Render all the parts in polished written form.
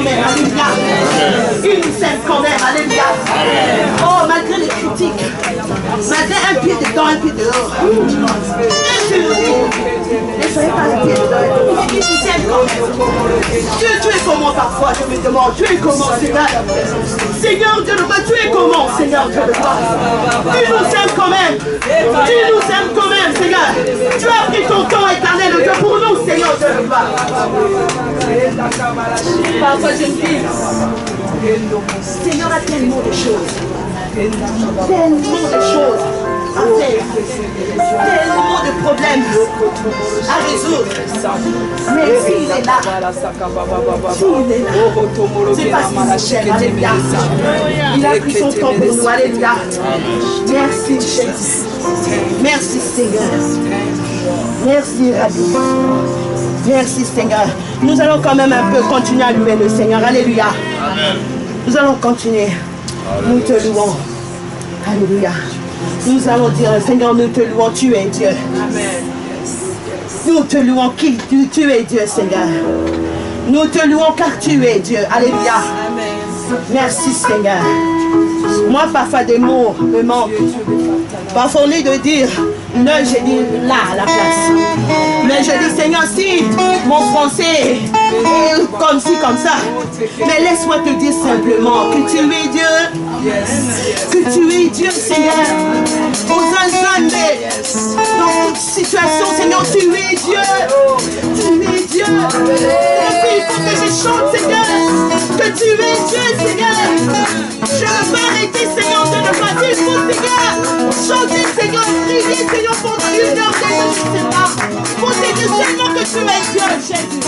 même, alléluia. Il nous aime quand même, alléluia. Oh, malgré les critiques, malgré un pied dedans, un pied dehors. Ne soyez pas un pied dedans. Il nous aime quand même. Dieu, tu es comment parfois, je me demande. Tu es comment, Seigneur? Seigneur Dieu de gloire, tu es comment, Seigneur Dieu de gloire? Tu nous aimes quand même. Tu nous aimes quand même, Seigneur. Tu as pris ton temps éternel, Dieu, pour nous, Seigneur Dieu de gloire. Parfois je me dis, Seigneur a tellement de choses. Tellement de choses à faire. Tellement de problèmes à résoudre. Mais s'il est là, s'il est là, c'est parce qu'il nous aime, alléluia. Il a pris son temps pour nous, alléluia. Merci Jésus. Merci Seigneur. Merci Rabbi. Merci Seigneur. Nous allons quand même un peu continuer à louer le Seigneur. Alléluia. Amen. Nous allons continuer. Nous te louons. Alléluia. Nous allons dire, Seigneur, nous te louons, tu es Dieu. Amen. Nous te louons, qui tu es Dieu, Seigneur. Nous te louons car tu es Dieu. Alléluia. Amen. Merci Seigneur. Moi, parfois des mots me manquent. Parfois, on est de dire, non, j'ai dit là à la place. Mais je dis, Seigneur, si mon français est comme ci, comme ça, mais laisse-moi te dire simplement que tu es Dieu. Que tu es Dieu, Seigneur. Aux instants, dans toute situation, Seigneur, tu es Dieu. Tu es Dieu. Et il faut que je chante, Seigneur, que tu es Dieu, Seigneur. Je ne veux pas arrêter, Seigneur, de ne pas dire, il faut, Seigneur, chanter, Seigneur, prier, Seigneur, pendant 1 heure, 2 heures, je ne sais pas. Il faut te dire seulement que tu es Dieu, Jésus.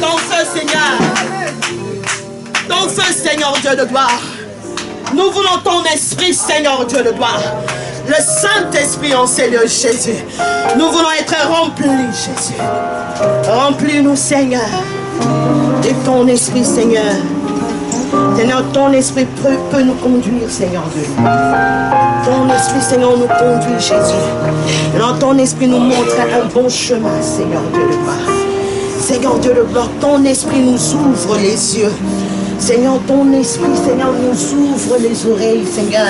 Ton feu, Seigneur. Ton feu, Seigneur Dieu de gloire. Nous voulons ton esprit, Seigneur Dieu de gloire. Le Saint-Esprit en ces lieux, Jésus. Nous voulons être remplis, Jésus. Remplis-nous, Seigneur, de ton esprit, Seigneur. Seigneur, ton esprit peut nous conduire, Seigneur Dieu. Ton esprit, Seigneur, nous conduit, Jésus. Seigneur, ton esprit nous montre un bon chemin, Seigneur Dieu de gloire. Seigneur Dieu de gloire, ton esprit nous ouvre les yeux. Seigneur, ton esprit, Seigneur, nous ouvre les oreilles, Seigneur,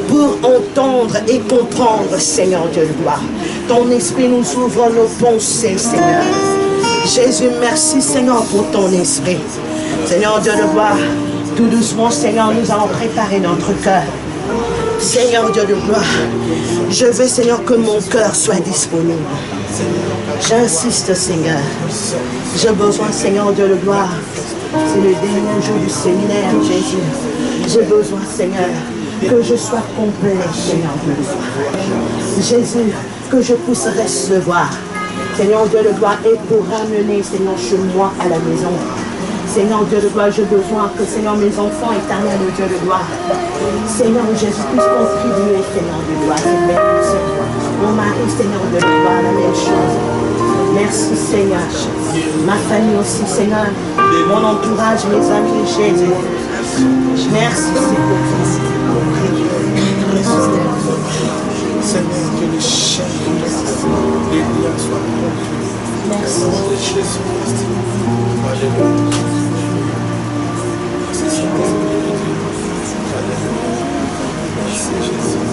pour entendre et comprendre, Seigneur Dieu de gloire. Ton esprit nous ouvre nos pensées, Seigneur. Jésus, merci, Seigneur, pour ton esprit. Seigneur Dieu de gloire, tout doucement, Seigneur, nous allons préparer notre cœur. Seigneur Dieu de gloire, je veux, Seigneur, que mon cœur soit disponible. J'insiste, Seigneur. J'ai besoin, Seigneur Dieu de gloire. C'est le dernier jour du séminaire, Jésus. J'ai besoin, Seigneur, que je sois complet, Seigneur Dieu de gloire. Jésus, que je puisse recevoir, Seigneur Dieu de gloire, et pour ramener, Seigneur, chez moi à la maison. Seigneur Dieu de gloire, j'ai besoin que, Seigneur, mes enfants éternels, Dieu de gloire, Seigneur Jésus, puisse contribuer, Seigneur de gloire. Mon mari, Seigneur de gloire, la même chose. Merci, Seigneur. Ma famille aussi, Seigneur. Mon entourage, mes amis, Jésus. Merci, Seigneur. Seigneur, que le chien les liens soient conduits. Merci. Jésus Christ. Alléluia. Merci, Seigneur. Merci, Jésus.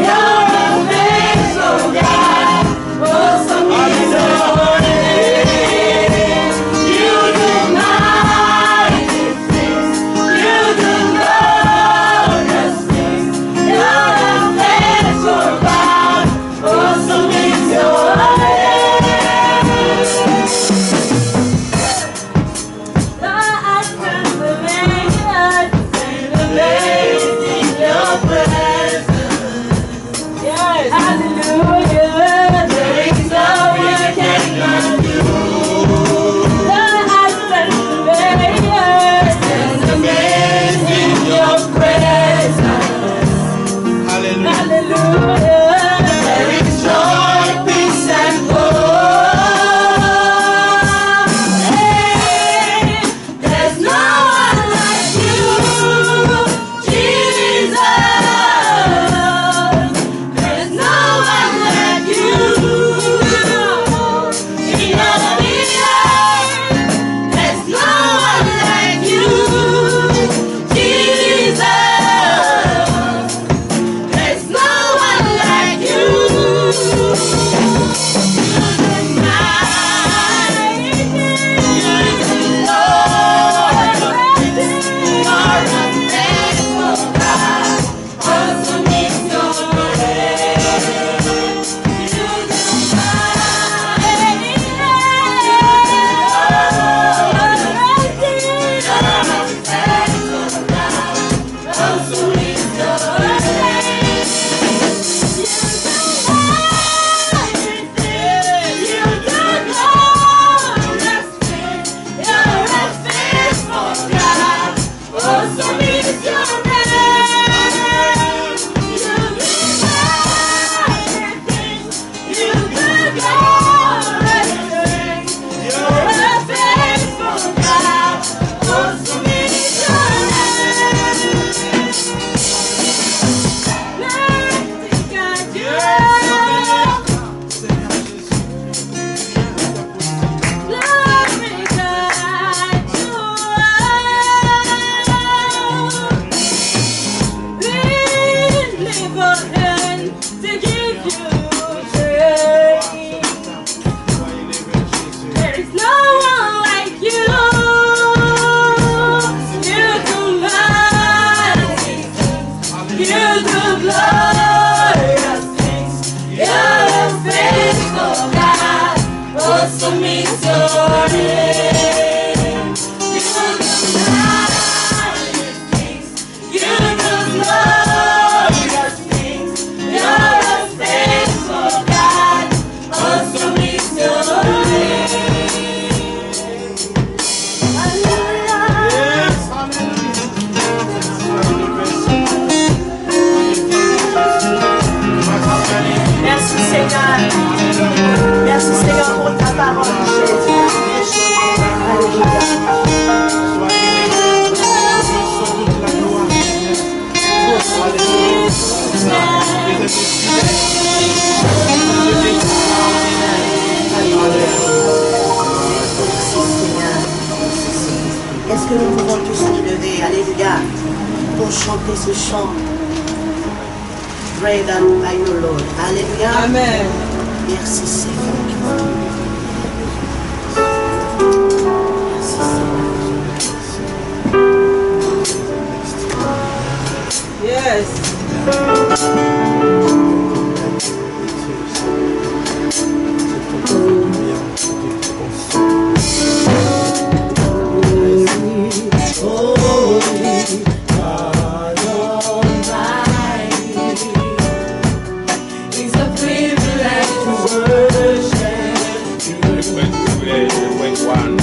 Your to give you praise. There is no one like you. You do mighty things. You do glorious things. You're a faithful God. Awesome is your name. You do mighty things. You do glorious things. You're a faithful God. Awesome is your name. Merci Seigneur. Merci Seigneur pour ta parole, Jésus. Alléluia. Est-ce que nous pouvons tous nous lever, alléluia, pour chanter ce chant? Great are you, Lord. Alléluia. Amen. Merci Seigneur. Merci Seigneur. Yes. It's a privilege to worship. Wait, one.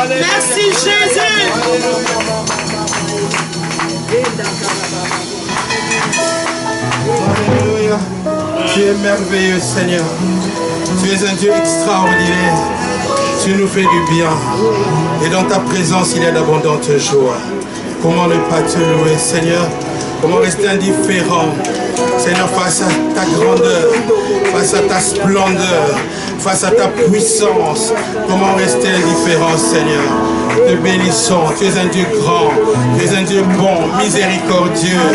Merci Jésus. Alléluia. Tu es merveilleux, Seigneur. Tu es un Dieu extraordinaire. Tu nous fais du bien. Et dans ta présence, il y a d'abondantes joies. Comment ne pas te louer, Seigneur? Comment rester indifférent, Seigneur, face à ta grandeur, face à ta splendeur, face à ta puissance? Comment rester indifférent, Seigneur? Te bénissons. Tu es un Dieu grand, tu es un Dieu bon, miséricordieux,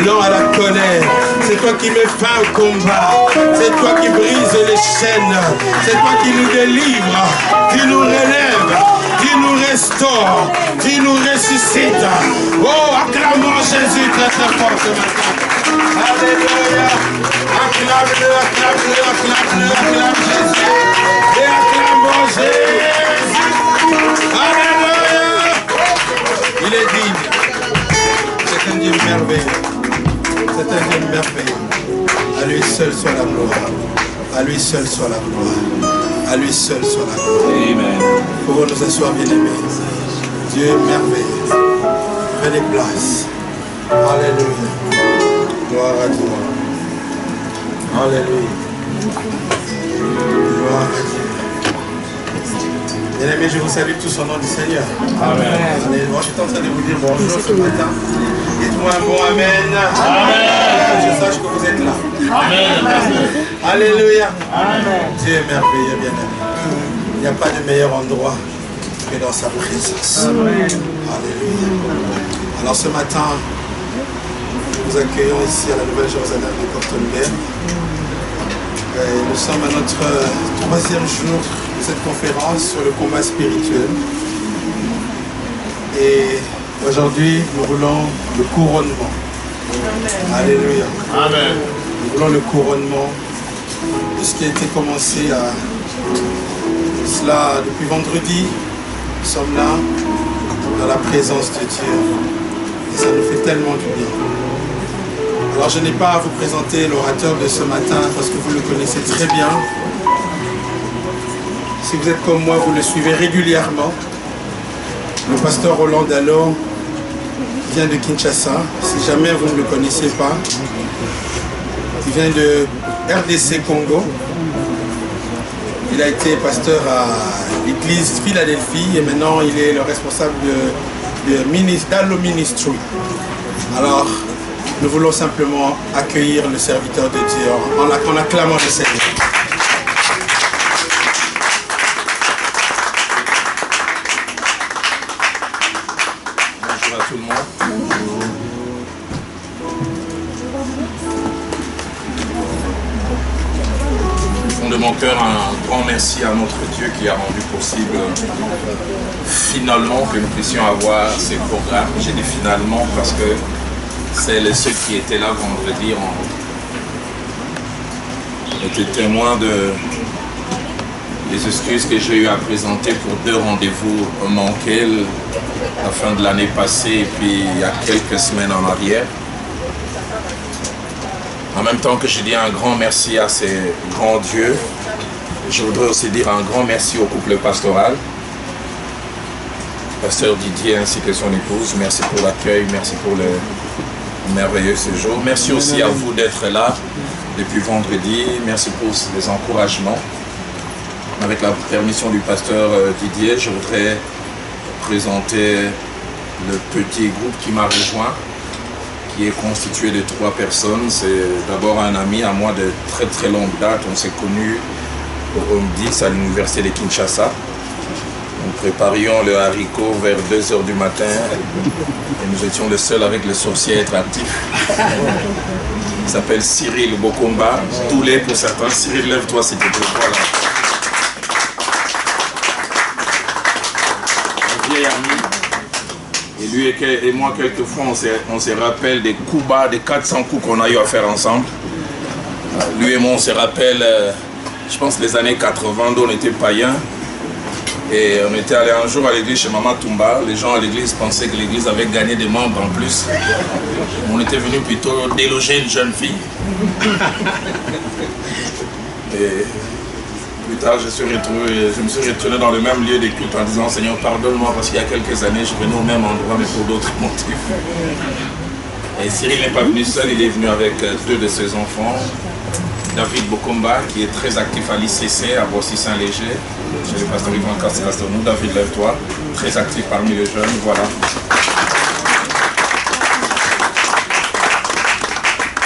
lent à la colère. C'est toi qui mets fin au combat. C'est toi qui brise les chaînes. C'est toi qui nous délivre, qui nous relève, qui nous restaure, qui nous ressuscite. Oh, acclamons Jésus très très fort ce matin. Alléluia. Acclame-le, acclame-le, acclame-le, acclame Jésus. Et acclamons Jésus. Alléluia. Il est digne. C'est un Dieu merveilleux. C'est un Dieu merveilleux. À lui seul soit la gloire. À lui seul soit la gloire. À lui seul soit la gloire. Amen. Pour nous asseoir, bien-aimés. Dieu est merveilleux. Prenez place. Alléluia. Gloire à Dieu. Alléluia. Gloire à Dieu. Bien-aimés, je vous salue tous au nom du Seigneur. Amen. Alléluia. Je suis en train de vous dire bonjour ce matin. Dites-moi un bon Amen. Amen. Je sache que vous êtes là. Amen. Alléluia. Amen. Dieu est merveilleux, bien-aimé. Il n'y a pas de meilleur endroit que dans sa présence. Amen. Alléluia. Alors ce matin, nous accueillons ici à la Nouvelle-Jérusalem de Cortonberg. Nous sommes à notre troisième jour de cette conférence sur le combat spirituel. Et aujourd'hui, nous voulons le couronnement. Amen. Alléluia. Amen. Nous voulons le couronnement de ce qui a été commencé à cela depuis vendredi. Nous sommes là dans la présence de Dieu. Et ça nous fait tellement du bien. Alors je n'ai pas à vous présenter l'orateur de ce matin parce que vous le connaissez très bien. Si vous êtes comme moi, vous le suivez régulièrement. Le pasteur Roland Dallot vient de Kinshasa. Si jamais vous ne le connaissez pas, il vient de RDC Congo. Il a été pasteur à l'église Philadelphie et maintenant il est le responsable de Dallot Ministry. Alors, nous voulons simplement accueillir le serviteur de Dieu en acclamant le Seigneur. Bonjour à tout le monde. Au fond de mon cœur, un grand merci à notre Dieu qui a rendu possible finalement que nous puissions avoir ces programmes. J'ai dit finalement parce que c'est ceux qui étaient là vendredi ont été témoins des excuses que j'ai eu à présenter pour 2 rendez-vous manqués la fin de l'année passée et puis il y a quelques semaines en arrière. En même temps que je dis un grand merci à ces grands dieux, je voudrais aussi dire un grand merci au couple pastoral, pasteur Didier ainsi que son épouse. Merci pour l'accueil, merci pour le merveilleux séjour. Merci aussi à vous d'être là depuis vendredi. Merci pour les encouragements. Avec la permission du pasteur Didier, je voudrais présenter le petit groupe qui m'a rejoint, qui est constitué de 3 personnes. C'est d'abord un ami à moi de très très longue date. On s'est connus au Home 10 à l'université de Kinshasa. Nous préparions le haricot vers 2 h du matin et nous étions les seuls avec le sorcier à être actifs. Il s'appelle Cyril Bokomba. Tous les pour certains. Cyril, lève-toi s'il te plaît. Voilà. Un vieil ami. Et lui et moi, quelquefois, on se rappelle des coups bas, des 400 coups qu'on a eu à faire ensemble. Lui et moi, on se rappelle, je pense, les années 80, dont on était païens. Et on était allé un jour à l'église chez Maman Toumba. Les gens à l'église pensaient que l'église avait gagné des membres en plus. On était venu plutôt déloger une jeune fille. Et Plus tard, je me suis retrouvé dans le même lieu de culte en disant, Seigneur, pardonne-moi parce qu'il y a quelques années, je venais au même endroit, mais pour d'autres motifs. Et Cyril n'est pas venu seul, il est venu avec 2 de ses enfants. David Bokomba, qui est très actif à l'ICC, à Boissy-Saint-Léger, chez le pasteur Yvan Castelnou. David, lève-toi, très actif parmi les jeunes, voilà.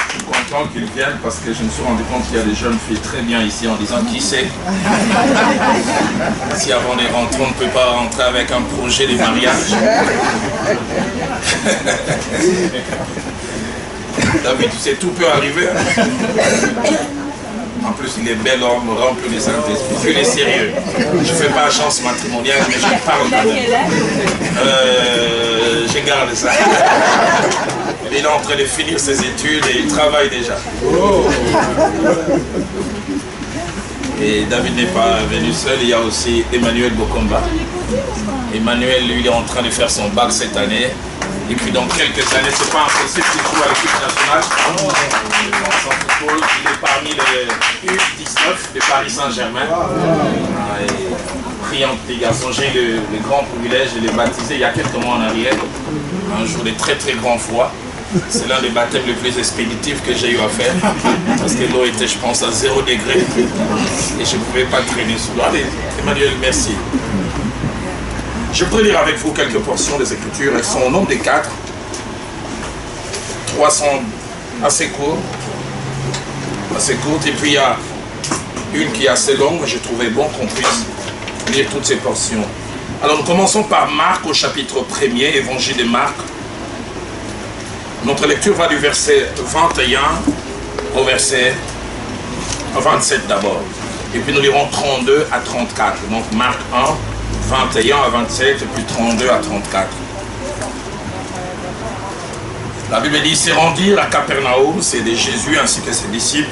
Je suis content qu'ils viennent parce que je me suis rendu compte qu'il y a des jeunes filles très bien ici en disant qui sait. Si avant les rentrées, on ne peut pas rentrer avec un projet de mariage. David, tu sais, tout peut arriver. En plus, il est bel homme, rempli de Saint-Esprit. Il est sérieux. Je ne fais pas chance matrimoniale, mais je parle quand même. Je garde ça. Il est en train de finir ses études et il travaille déjà. Et David n'est pas venu seul, il y a aussi Emmanuel Bokomba. Emmanuel, lui, il est en train de faire son bac cette année. Et puis dans quelques années, c'est pas impossible qu'il joue à l'équipe nationale. Il est parmi les U19 de Paris Saint-Germain. Brillant petit garçon, j'ai eu le grand privilège de le baptiser il y a quelques mois en arrière. Un jour de très très grand froid. C'est l'un des baptêmes les plus expéditifs que j'ai eu à faire. Parce que l'eau était, je pense, à 0 degré. Et je ne pouvais pas traîner sous l'eau. Allez, Emmanuel, merci. Je pourrais lire avec vous quelques portions des Écritures. Elles sont au nombre des 4. 3 sont assez courtes. Et puis il y a une qui est assez longue, mais j'ai trouvé bon qu'on puisse lire toutes ces portions. Alors nous commençons par Marc au chapitre 1er, Évangile de Marc. Notre lecture va du verset 21 au verset 27 d'abord. Et puis nous lirons 32 à 34. Donc Marc 1, 21 à 27 et puis 32 à 34. La Bible dit, se rendirent à Capernaum, c'est de Jésus ainsi que ses disciples.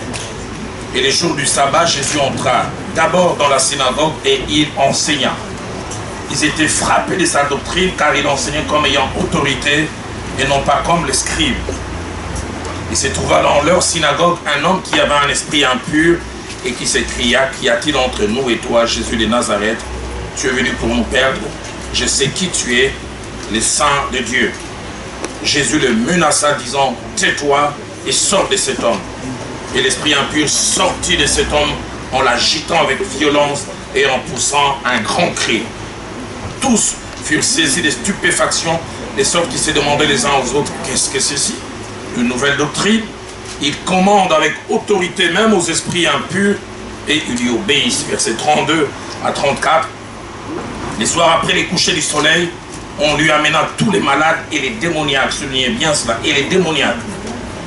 Et les jours du sabbat, Jésus entra d'abord dans la synagogue et il enseigna. Ils étaient frappés de sa doctrine car il enseignait comme ayant autorité et non pas comme les scribes. Il se trouva dans leur synagogue un homme qui avait un esprit impur et qui s'écria, qu'y a-t-il entre nous et toi, Jésus de Nazareth? Tu es venu pour nous perdre. Je sais qui tu es, le Saint de Dieu. Jésus le menaça, disant, tais-toi et sors de cet homme. Et l'esprit impur sortit de cet homme en l'agitant avec violence et en poussant un grand cri. Tous furent saisis de stupéfaction, de sorte qu'ils se demandaient les uns aux autres, qu'est-ce que c'est ci? Une nouvelle doctrine? Il commande avec autorité même aux esprits impurs et ils lui obéissent. Versets 32 à 34. Les soirs après les couchers du soleil, on lui amena tous les malades et les démoniaques. Soulignez bien cela, et les démoniaques.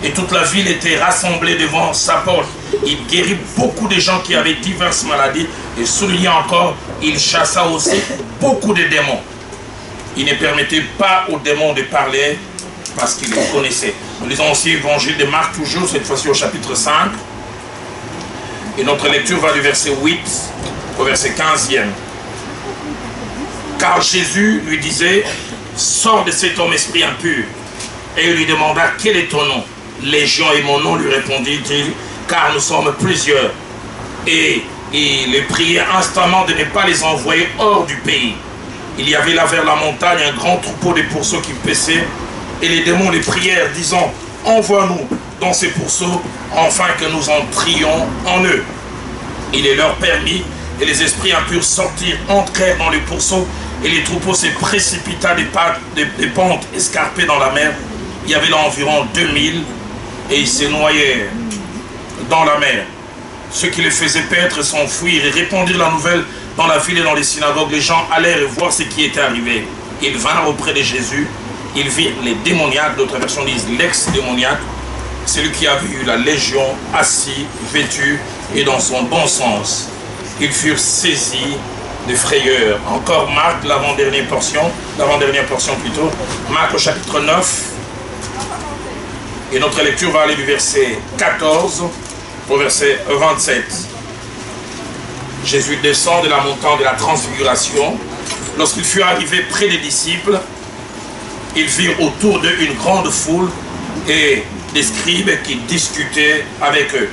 Et toute la ville était rassemblée devant sa porte. Il guérit beaucoup de gens qui avaient diverses maladies. Et soulignez encore, il chassa aussi beaucoup de démons. Il ne permettait pas aux démons de parler parce qu'il les connaissait. Nous lisons aussi l'évangile de Marc, toujours, cette fois-ci au chapitre 5. Et notre lecture va du verset 8 au verset 15e. Car Jésus lui disait, sors de cet homme esprit impur. Et il lui demanda, quel est ton nom? Légion est mon nom, lui répondit-il, car nous sommes plusieurs. Et il les priait instamment de ne pas les envoyer hors du pays. Il y avait là vers la montagne un grand troupeau de pourceaux qui paissaient, et les démons les prièrent, disant, envoie-nous dans ces pourceaux, afin que nous entrions en eux. Il les leur permit, et les esprits impurs sortirent, entrèrent dans les pourceaux, et les troupeaux se précipita des pentes escarpées dans la mer. Il y avait là environ 2000, et ils se noyaient dans la mer. Ceux qui les faisaient paître s'enfuirent et répandirent la nouvelle dans la ville et dans les synagogues. Les gens allèrent voir ce qui était arrivé. Ils vinrent auprès de Jésus. Ils virent les démoniaques, d'autres versions disent l'ex-démoniaque, celui qui avait eu la légion, assis, vêtu et dans son bon sens. Ils furent saisis de frayeur. Encore Marc, l'avant-dernière portion plutôt, Marc au chapitre 9. Et notre lecture va aller du verset 14 au verset 27. Jésus descend de la montagne de la transfiguration. Lorsqu'il fut arrivé près des disciples, ils virent autour d'eux une grande foule et des scribes qui discutaient avec eux.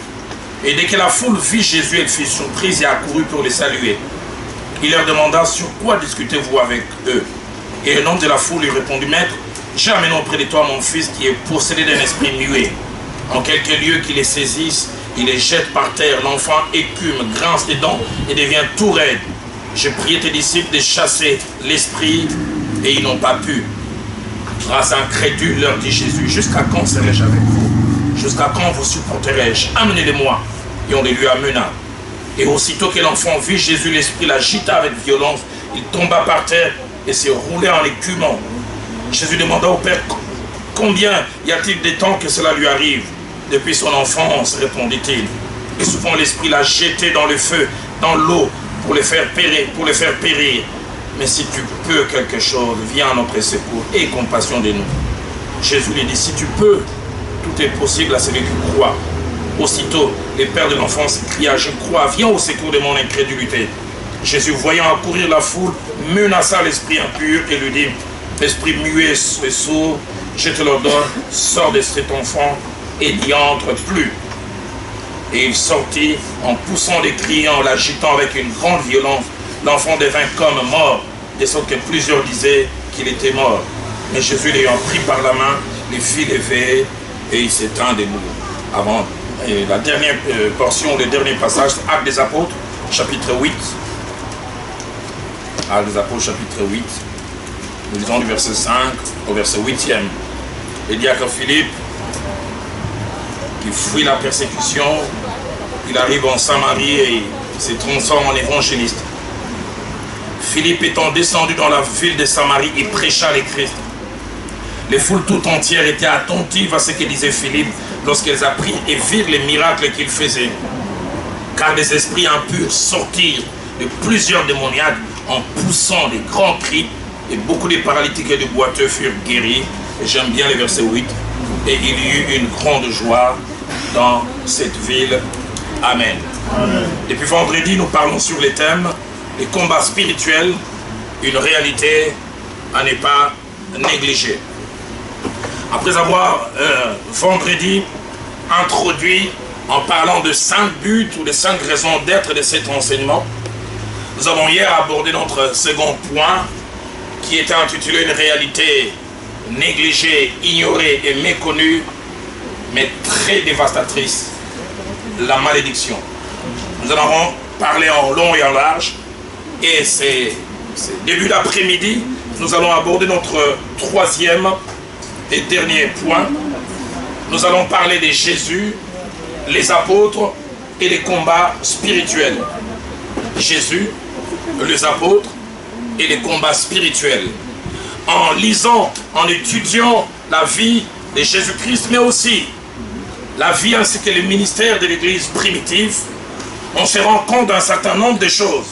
Et dès que la foule vit Jésus, elle fut surprise et accourut pour les saluer. Il leur demanda, sur quoi discutez-vous avec eux? Et un homme de la foule lui répondit, Maître, j'ai amené auprès de toi mon fils qui est possédé d'un esprit muet. En quelques lieux qu'il les saisisse, il les jette par terre. L'enfant écume, grince des dents et devient tout raide. J'ai prié tes disciples de chasser l'esprit et ils n'ont pas pu. Grâce incrédule, leur dit Jésus, jusqu'à quand serai-je avec vous? Jusqu'à quand vous supporterai-je? Amenez-les-moi. Et on les lui amena. Et aussitôt que l'enfant vit Jésus, l'esprit l'agita avec violence. Il tomba par terre et se roulait en écumant. Jésus demanda au Père, combien y a-t-il de temps que cela lui arrive? Depuis son enfance, répondit-il. Et souvent l'esprit l'a jeté dans le feu, dans l'eau, pour les faire périr. Mais si tu peux quelque chose, viens à notre secours et compassion de nous. Jésus lui dit, si tu peux, tout est possible à celui qui croit. Aussitôt, les pères de l'enfant s'écria, je crois, viens au secours de mon incrédulité. Jésus, voyant accourir la foule, menaça l'esprit impur et lui dit, l'esprit muet et sourd, je te l'ordonne, sors de cet enfant et n'y entre plus. Et il sortit en poussant des cris, en l'agitant avec une grande violence. L'enfant devint comme mort, de sorte que plusieurs disaient qu'il était mort. Mais Jésus l'ayant pris par la main, les fit lever et il s'éteint des mots. Avant et la dernière portion, le dernier passage, Actes des Apôtres, chapitre 8. Actes des Apôtres, chapitre 8. Nous lisons du verset 5 au verset 8e. Le diacre Philippe, qui fuit la persécution, il arrive en Samarie et se transforme en évangéliste. Philippe étant descendu dans la ville de Samarie, il prêcha le Christ. Les foules tout entières étaient attentives à ce que disait Philippe lorsqu'elles apprirent et virent les miracles qu'il faisait. Car des esprits impurs sortirent de plusieurs démoniaques en poussant des grands cris et beaucoup de paralytiques et de boiteux furent guéris. Et j'aime bien le verset 8. Et il y eut une grande joie dans cette ville. Amen. Amen. Depuis vendredi, nous parlons sur les thèmes des combats spirituels, une réalité à ne pas négliger. Après avoir vendredi introduit en parlant de 5 buts ou de 5 raisons d'être de cet enseignement, nous avons hier abordé notre second point qui était intitulé une réalité négligée, ignorée et méconnue, mais très dévastatrice, la malédiction. Nous en avons parlé en long et en large, et c'est début d'après-midi, nous allons aborder notre troisième et dernier point. Nous allons parler de Jésus, les apôtres et les combats spirituels. Jésus, les apôtres et les combats spirituels. En lisant, en étudiant la vie de Jésus-Christ, mais aussi la vie ainsi que le ministère de l'Église primitive, on se rend compte d'un certain nombre de choses.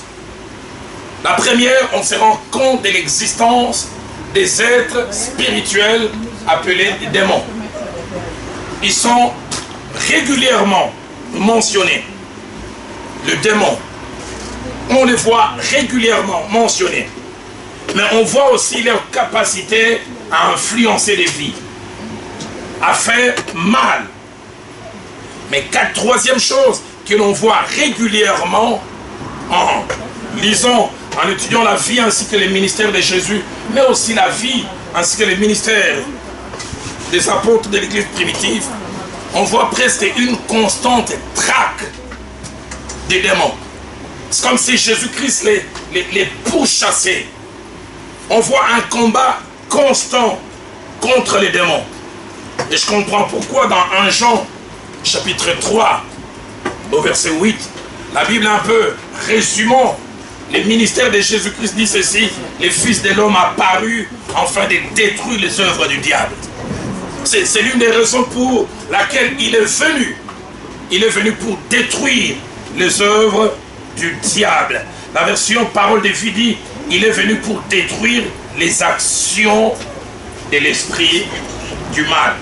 La première, on se rend compte de l'existence des êtres spirituels appelés démons. Ils sont régulièrement mentionnés. Le démon, on les voit régulièrement mentionnés. Mais on voit aussi leur capacité à influencer les vies, à faire mal. Mais troisième chose que l'on voit régulièrement en lisant, en étudiant la vie ainsi que les ministères de Jésus, mais aussi la vie ainsi que les ministères des apôtres de l'Église primitive, on voit presque une constante traque des démons. C'est comme si Jésus-Christ les pourchassait. On voit un combat constant contre les démons. Et je comprends pourquoi dans 1 Jean, chapitre 3, au verset 8, la Bible un peu résumant les ministères de Jésus-Christ dit ceci: les fils de l'homme apparus afin de détruire les œuvres du diable. C'est l'une des raisons pour laquelle il est venu. Il est venu pour détruire les œuvres du diable. La version parole de vie dit: il est venu pour détruire les actions de l'esprit du mal.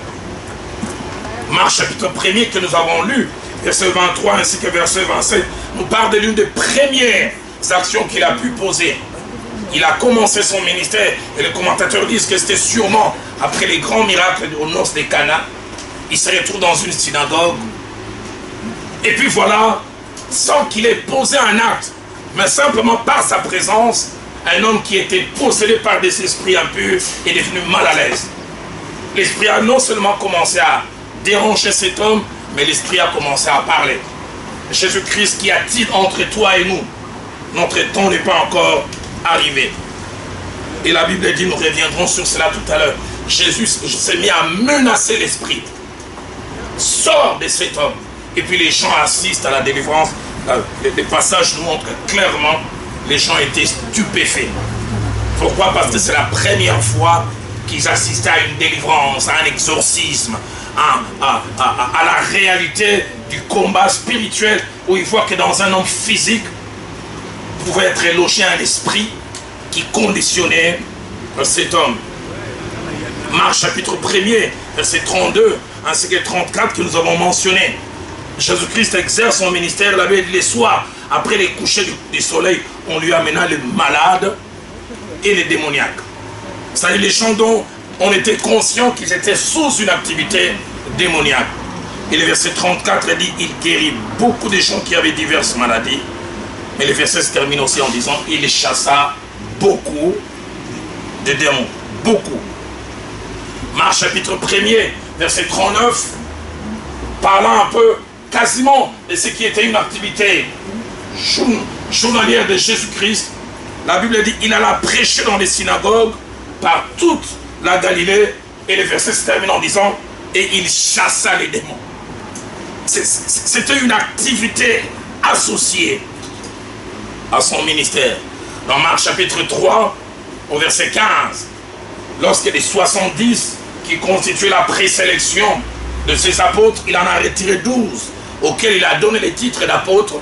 Marc chapitre 1er que nous avons lu, verset 23 ainsi que verset 27, nous parle de l'une des premières actions qu'il a pu poser. Il a commencé son ministère et les commentateurs disent que c'était sûrement après les grands miracles aux noces de Cana. Il se retrouve dans une synagogue Et puis voilà, sans qu'il ait posé un acte, mais simplement par sa présence, un homme qui était possédé par des esprits impurs est devenu mal à l'aise. L'esprit a non seulement commencé à déranger cet homme, mais l'esprit a commencé à parler. Jésus-Christ, qu'y a-t-il entre toi et nous? Notre temps n'est pas encore arrivé. Et la Bible dit, nous reviendrons sur cela tout à l'heure. Jésus s'est mis à menacer l'esprit. Sors de cet homme. Et puis les gens assistent à la délivrance. Les passages nous montrent clairement les gens étaient stupéfaits. Pourquoi? Parce que c'est la première fois qu'ils assistaient à une délivrance, à un exorcisme, à la réalité du combat spirituel, où ils voient que dans un homme physique pouvait être logé un esprit qui conditionnait cet homme. Marc chapitre 1er, verset 32, ainsi que 34 que nous avons mentionné. Jésus-Christ exerce son ministère, la veille les soirs, après les couchers du soleil, on lui amena les malades et les démoniaques. C'est-à-dire les gens dont on était conscient qu'ils étaient sous une activité démoniaque. Et le verset 34 dit, il guérit beaucoup de gens qui avaient diverses maladies. Mais le verset se termine aussi en disant, il chassa beaucoup de démons. Beaucoup. Marc chapitre 1er, verset 39, parlant un peu quasiment de ce qui était une activité journalière de Jésus-Christ, la Bible dit, il alla prêcher dans les synagogues par toute la Galilée, et le verset se termine en disant, et il chassa les démons. C'était une activité associée à son ministère. Dans Marc chapitre 3, au verset 15, lorsque les 70 qui constituaient la présélection de ses apôtres, il en a retiré 12, auxquels il a donné les titres d'apôtres.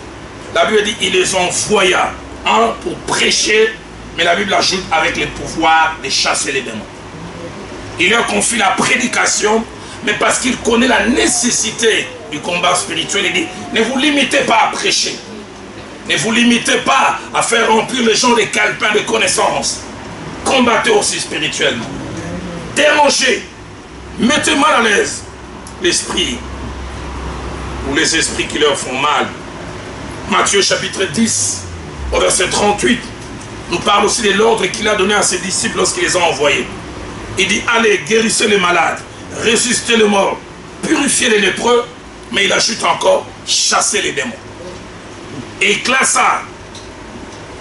La Bible dit, il les envoya, un pour prêcher, mais la Bible ajoute avec les pouvoirs de chasser les démons. Il leur confie la prédication, mais parce qu'il connaît la nécessité du combat spirituel, il dit, ne vous limitez pas à prêcher. Ne vous limitez pas à faire remplir les gens des calepins de connaissances. Combattez aussi spirituellement. Dérangez, mettez mal à l'aise l'esprit ou les esprits qui leur font mal. Matthieu chapitre 10, au verset 38, nous parle aussi de l'ordre qu'il a donné à ses disciples lorsqu'il les a envoyés. Il dit, allez, guérissez les malades, ressuscitez les morts, purifiez les lépreux, mais il ajoute encore, chassez les démons. Et il classe ça.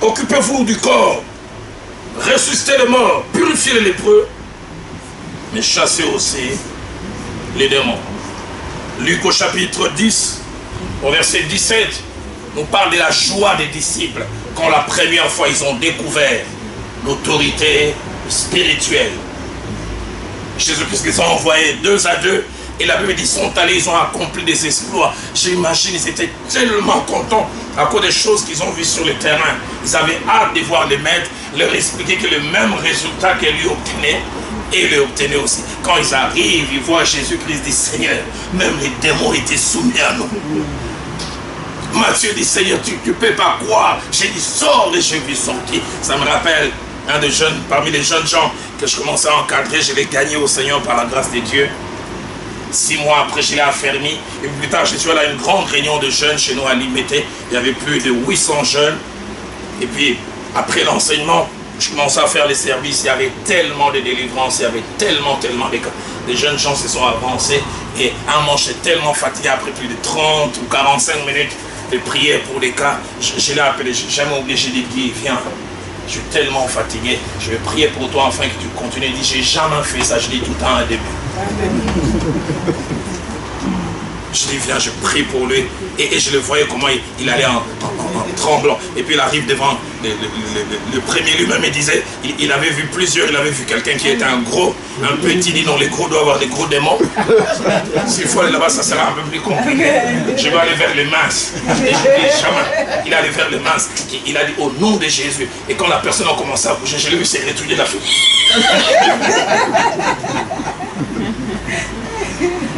Occupez-vous du corps, ressuscitez les morts, purifiez les lépreux, mais chassez aussi les démons. Luc au chapitre 10, au verset 17, nous parle de la joie des disciples quand la première fois ils ont découvert l'autorité spirituelle. Jésus-Christ les a envoyés 2 à 2 et la Bible dit, ils sont allés, ils ont accompli des exploits. J'imagine, ils étaient tellement contents à cause des choses qu'ils ont vues sur le terrain. Ils avaient hâte de voir les maîtres, leur expliquer que le même résultat que lui obtenait, et le obtenait aussi. Quand ils arrivent, ils voient Jésus-Christ dit, Seigneur, même les démons étaient soumis à nous. Matthieu dit, Seigneur, tu ne peux pas croire. J'ai dit, sors et je vis sortir. Ça me rappelle un des jeunes, parmi les jeunes gens que je commençais à encadrer, je l'ai gagné au Seigneur par la grâce de Dieu. 6 mois après, je l'ai affermi. Et plus tard, je suis allé à une grande réunion de jeunes chez nous à Limité. Il y avait plus de 800 jeunes. Et puis, après l'enseignement, je commençais à faire les services. Il y avait tellement de délivrances, il y avait tellement de jeunes gens se sont avancés. Et un moment, j'étais tellement fatigué après plus de 30 ou 45 minutes de prière pour les cas. Je l'ai appelé, je n'ai jamais oublié, j'ai dit, Guy, viens. Je suis tellement fatigué, je vais prier pour toi afin que tu continues. Il dit, j'ai jamais fait ça, je dis tout le temps un début. Je dis, viens, je prie pour lui. Et je le voyais comment il allait en tremblant. Et puis il arrive devant le premier lui-même et disait, il avait vu plusieurs, il avait vu quelqu'un qui était un gros, un petit, dit non, les gros doivent avoir des gros démons. S'il faut aller là-bas, ça sera un peu plus compliqué. Je vais aller vers les minces. Et je dis, jamais. Il allait vers les minces. Il a dit, au nom de Jésus. Et quand la personne a commencé à bouger, je l'ai vu se retourner la fille.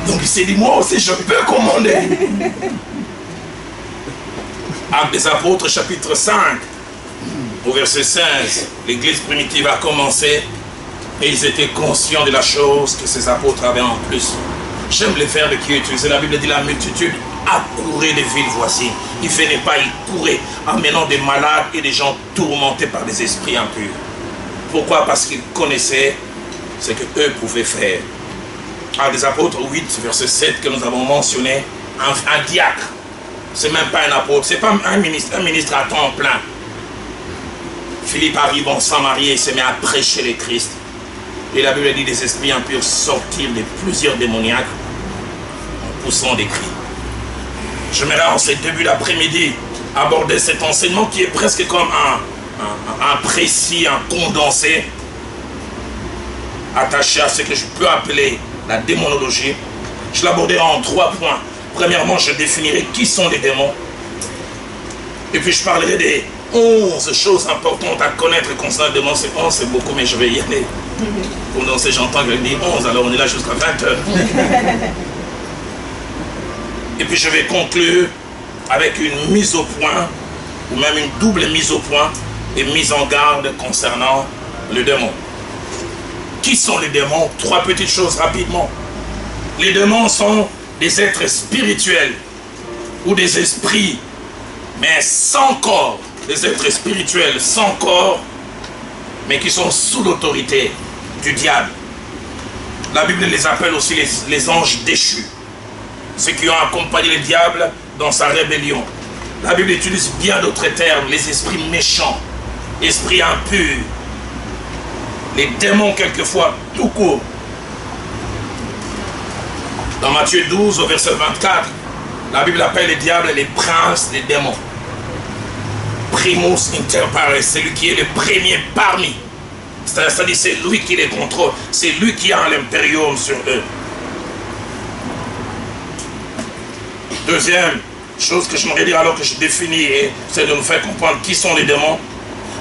Donc il s'est dit, moi aussi je peux commander. Actes des Apôtres chapitre 5, au verset 16, l'église primitive a commencé et ils étaient conscients de la chose que ces apôtres avaient en plus. J'aime les verbes qui est utilisé. La Bible dit la multitude accouraient des villes voisines. Ils ne venaient pas, ils couraient, amenant des malades et des gens tourmentés par des esprits impurs. Pourquoi? Parce qu'ils connaissaient ce qu'eux pouvaient faire. À des apôtres 8, verset 7 que nous avons mentionné, un diacre, c'est même pas un apôtre, c'est pas un ministre à temps plein. Philippe arrive en Samarie et se met à prêcher le Christ. Et la Bible dit des esprits impurs sortirent de plusieurs démoniaques en poussant des cris. J'aimerais en ce début d'après-midi aborder cet enseignement qui est presque comme un précis, un condensé, attaché à ce que je peux appeler la démonologie. Je l'aborderai en 3 points. Premièrement, je définirai qui sont les démons. Et puis je parlerai des 11 choses importantes à connaître concernant les démons. C'est 11, c'est beaucoup, mais je vais y aller. Condensé, j'entends que je dis 11, alors on est là jusqu'à 20h. Et puis je vais conclure avec une mise au point, ou même une double mise au point, et mise en garde concernant le démon. Qui sont les démons? 3 petites choses rapidement. Les démons sont des êtres spirituels ou des esprits, mais sans corps. Des êtres spirituels sans corps, mais qui sont sous l'autorité du diable. La Bible les appelle aussi les anges déchus, ceux qui ont accompagné le diable dans sa rébellion. La Bible utilise bien d'autres termes, les esprits méchants, esprits impurs, les démons quelquefois tout court. Dans Matthieu 12 au verset 24, la Bible appelle les diables les princes des démons. Primus inter pares, c'est lui qui est le premier parmi. C'est-à-dire c'est lui qui les contrôle, c'est lui qui a l'impérium sur eux. Deuxième chose que j'aimerais dire alors que je définis, c'est de nous faire comprendre qui sont les démons.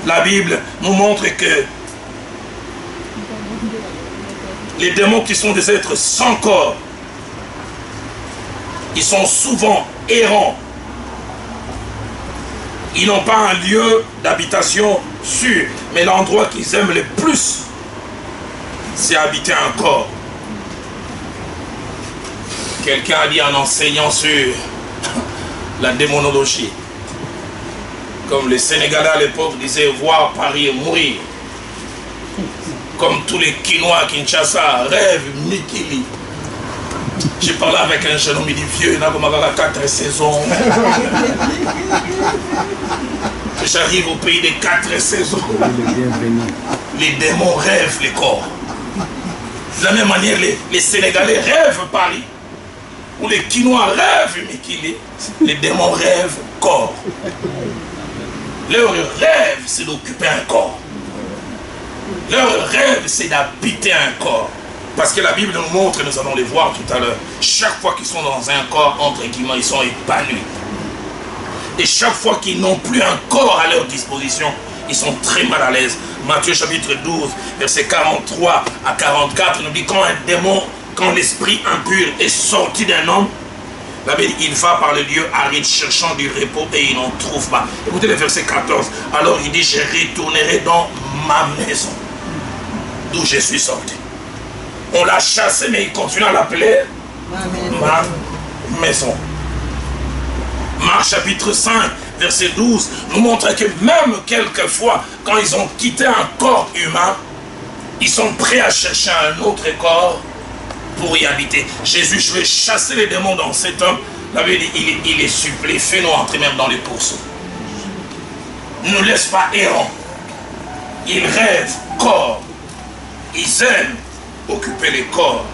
La Bible nous montre que les démons qui sont des êtres sans corps, ils sont souvent errants. Ils n'ont pas un lieu d'habitation sûr, mais l'endroit qu'ils aiment le plus, c'est habiter un corps. Quelqu'un a dit en enseignant sur la démonologie, comme les Sénégalais à l'époque disaient voir Paris mourir, comme tous les Quinois à Kinshasa rêvent Mikili. J'ai parlé avec un jeune homme, il dit vieux, il n'a pas 4 saisons. J'arrive au pays des 4 saisons. Les démons rêvent les corps. De la même manière, les Sénégalais rêvent Paris. Ou les Quinois rêvent Mikili. Les démons rêvent corps. Leur rêve, c'est d'occuper un corps. Leur rêve, c'est d'habiter un corps. Parce que la Bible nous montre, et nous allons les voir tout à l'heure, chaque fois qu'ils sont dans un corps, entre guillemets, ils sont épanouis. Et chaque fois qu'ils n'ont plus un corps à leur disposition, ils sont très mal à l'aise. Matthieu chapitre 12, verset 43 à 44, nous dit quand un démon, quand l'esprit impur est sorti d'un homme, la Bible dit, il va par le lieu aride cherchant du repos et il n'en trouve pas. Écoutez le verset 14. Alors il dit, je retournerai dans ma maison, d'où je suis sorti. On l'a chassé, mais il continue à l'appeler ma maison. Marc chapitre 5, verset 12, nous montre que même quelquefois, quand ils ont quitté un corps humain, ils sont prêts à chercher un autre corps pour y habiter. Jésus, je vais chasser les démons dans cet homme. La Bible dit, il est supplé, fais-nous entrer même dans les pourceaux. Ne nous laisse pas errants. Ils rêvent corps. Ils aiment occuper les corps.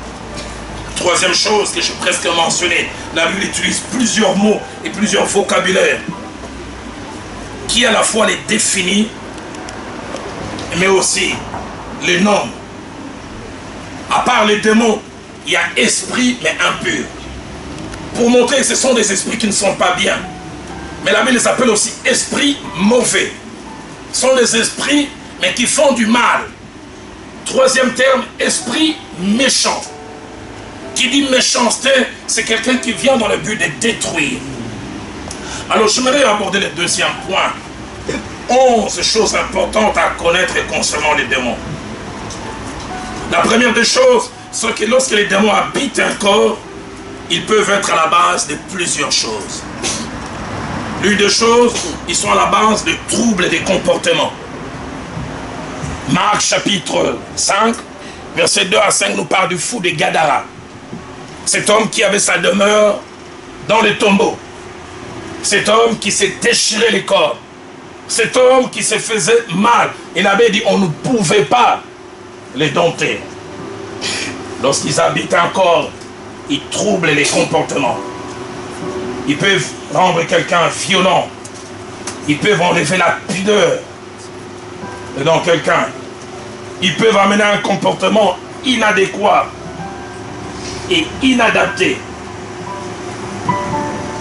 Troisième chose que j'ai presque mentionné, la Bible utilise plusieurs mots et plusieurs vocabulaires qui à la fois les définit mais aussi les nomment. À part les démons, il y a esprit mais impur. Pour montrer que ce sont des esprits qui ne sont pas bien. Mais la Bible les appelle aussi esprits mauvais. Ce sont des esprits mais qui font du mal. Troisième terme, esprit méchant. Qui dit méchanceté, c'est quelqu'un qui vient dans le but de détruire. Alors j'aimerais aborder le deuxième point. 11 choses importantes à connaître concernant les démons. La première des choses, c'est que lorsque les démons habitent un corps, ils peuvent être à la base de plusieurs choses. L'une des choses, ils sont à la base de troubles et des comportements. Marc chapitre 5, versets 2 à 5 nous parle du fou de Gadara. Cet homme qui avait sa demeure dans les tombeaux. Cet homme qui s'est déchiré les corps. Cet homme qui se faisait mal. Il avait dit on ne pouvait pas les dompter. Lorsqu'ils habitent encore, ils troublent les comportements. Ils peuvent rendre quelqu'un violent. Ils peuvent enlever la pudeur dans quelqu'un. Ils peuvent amener un comportement inadéquat et inadapté.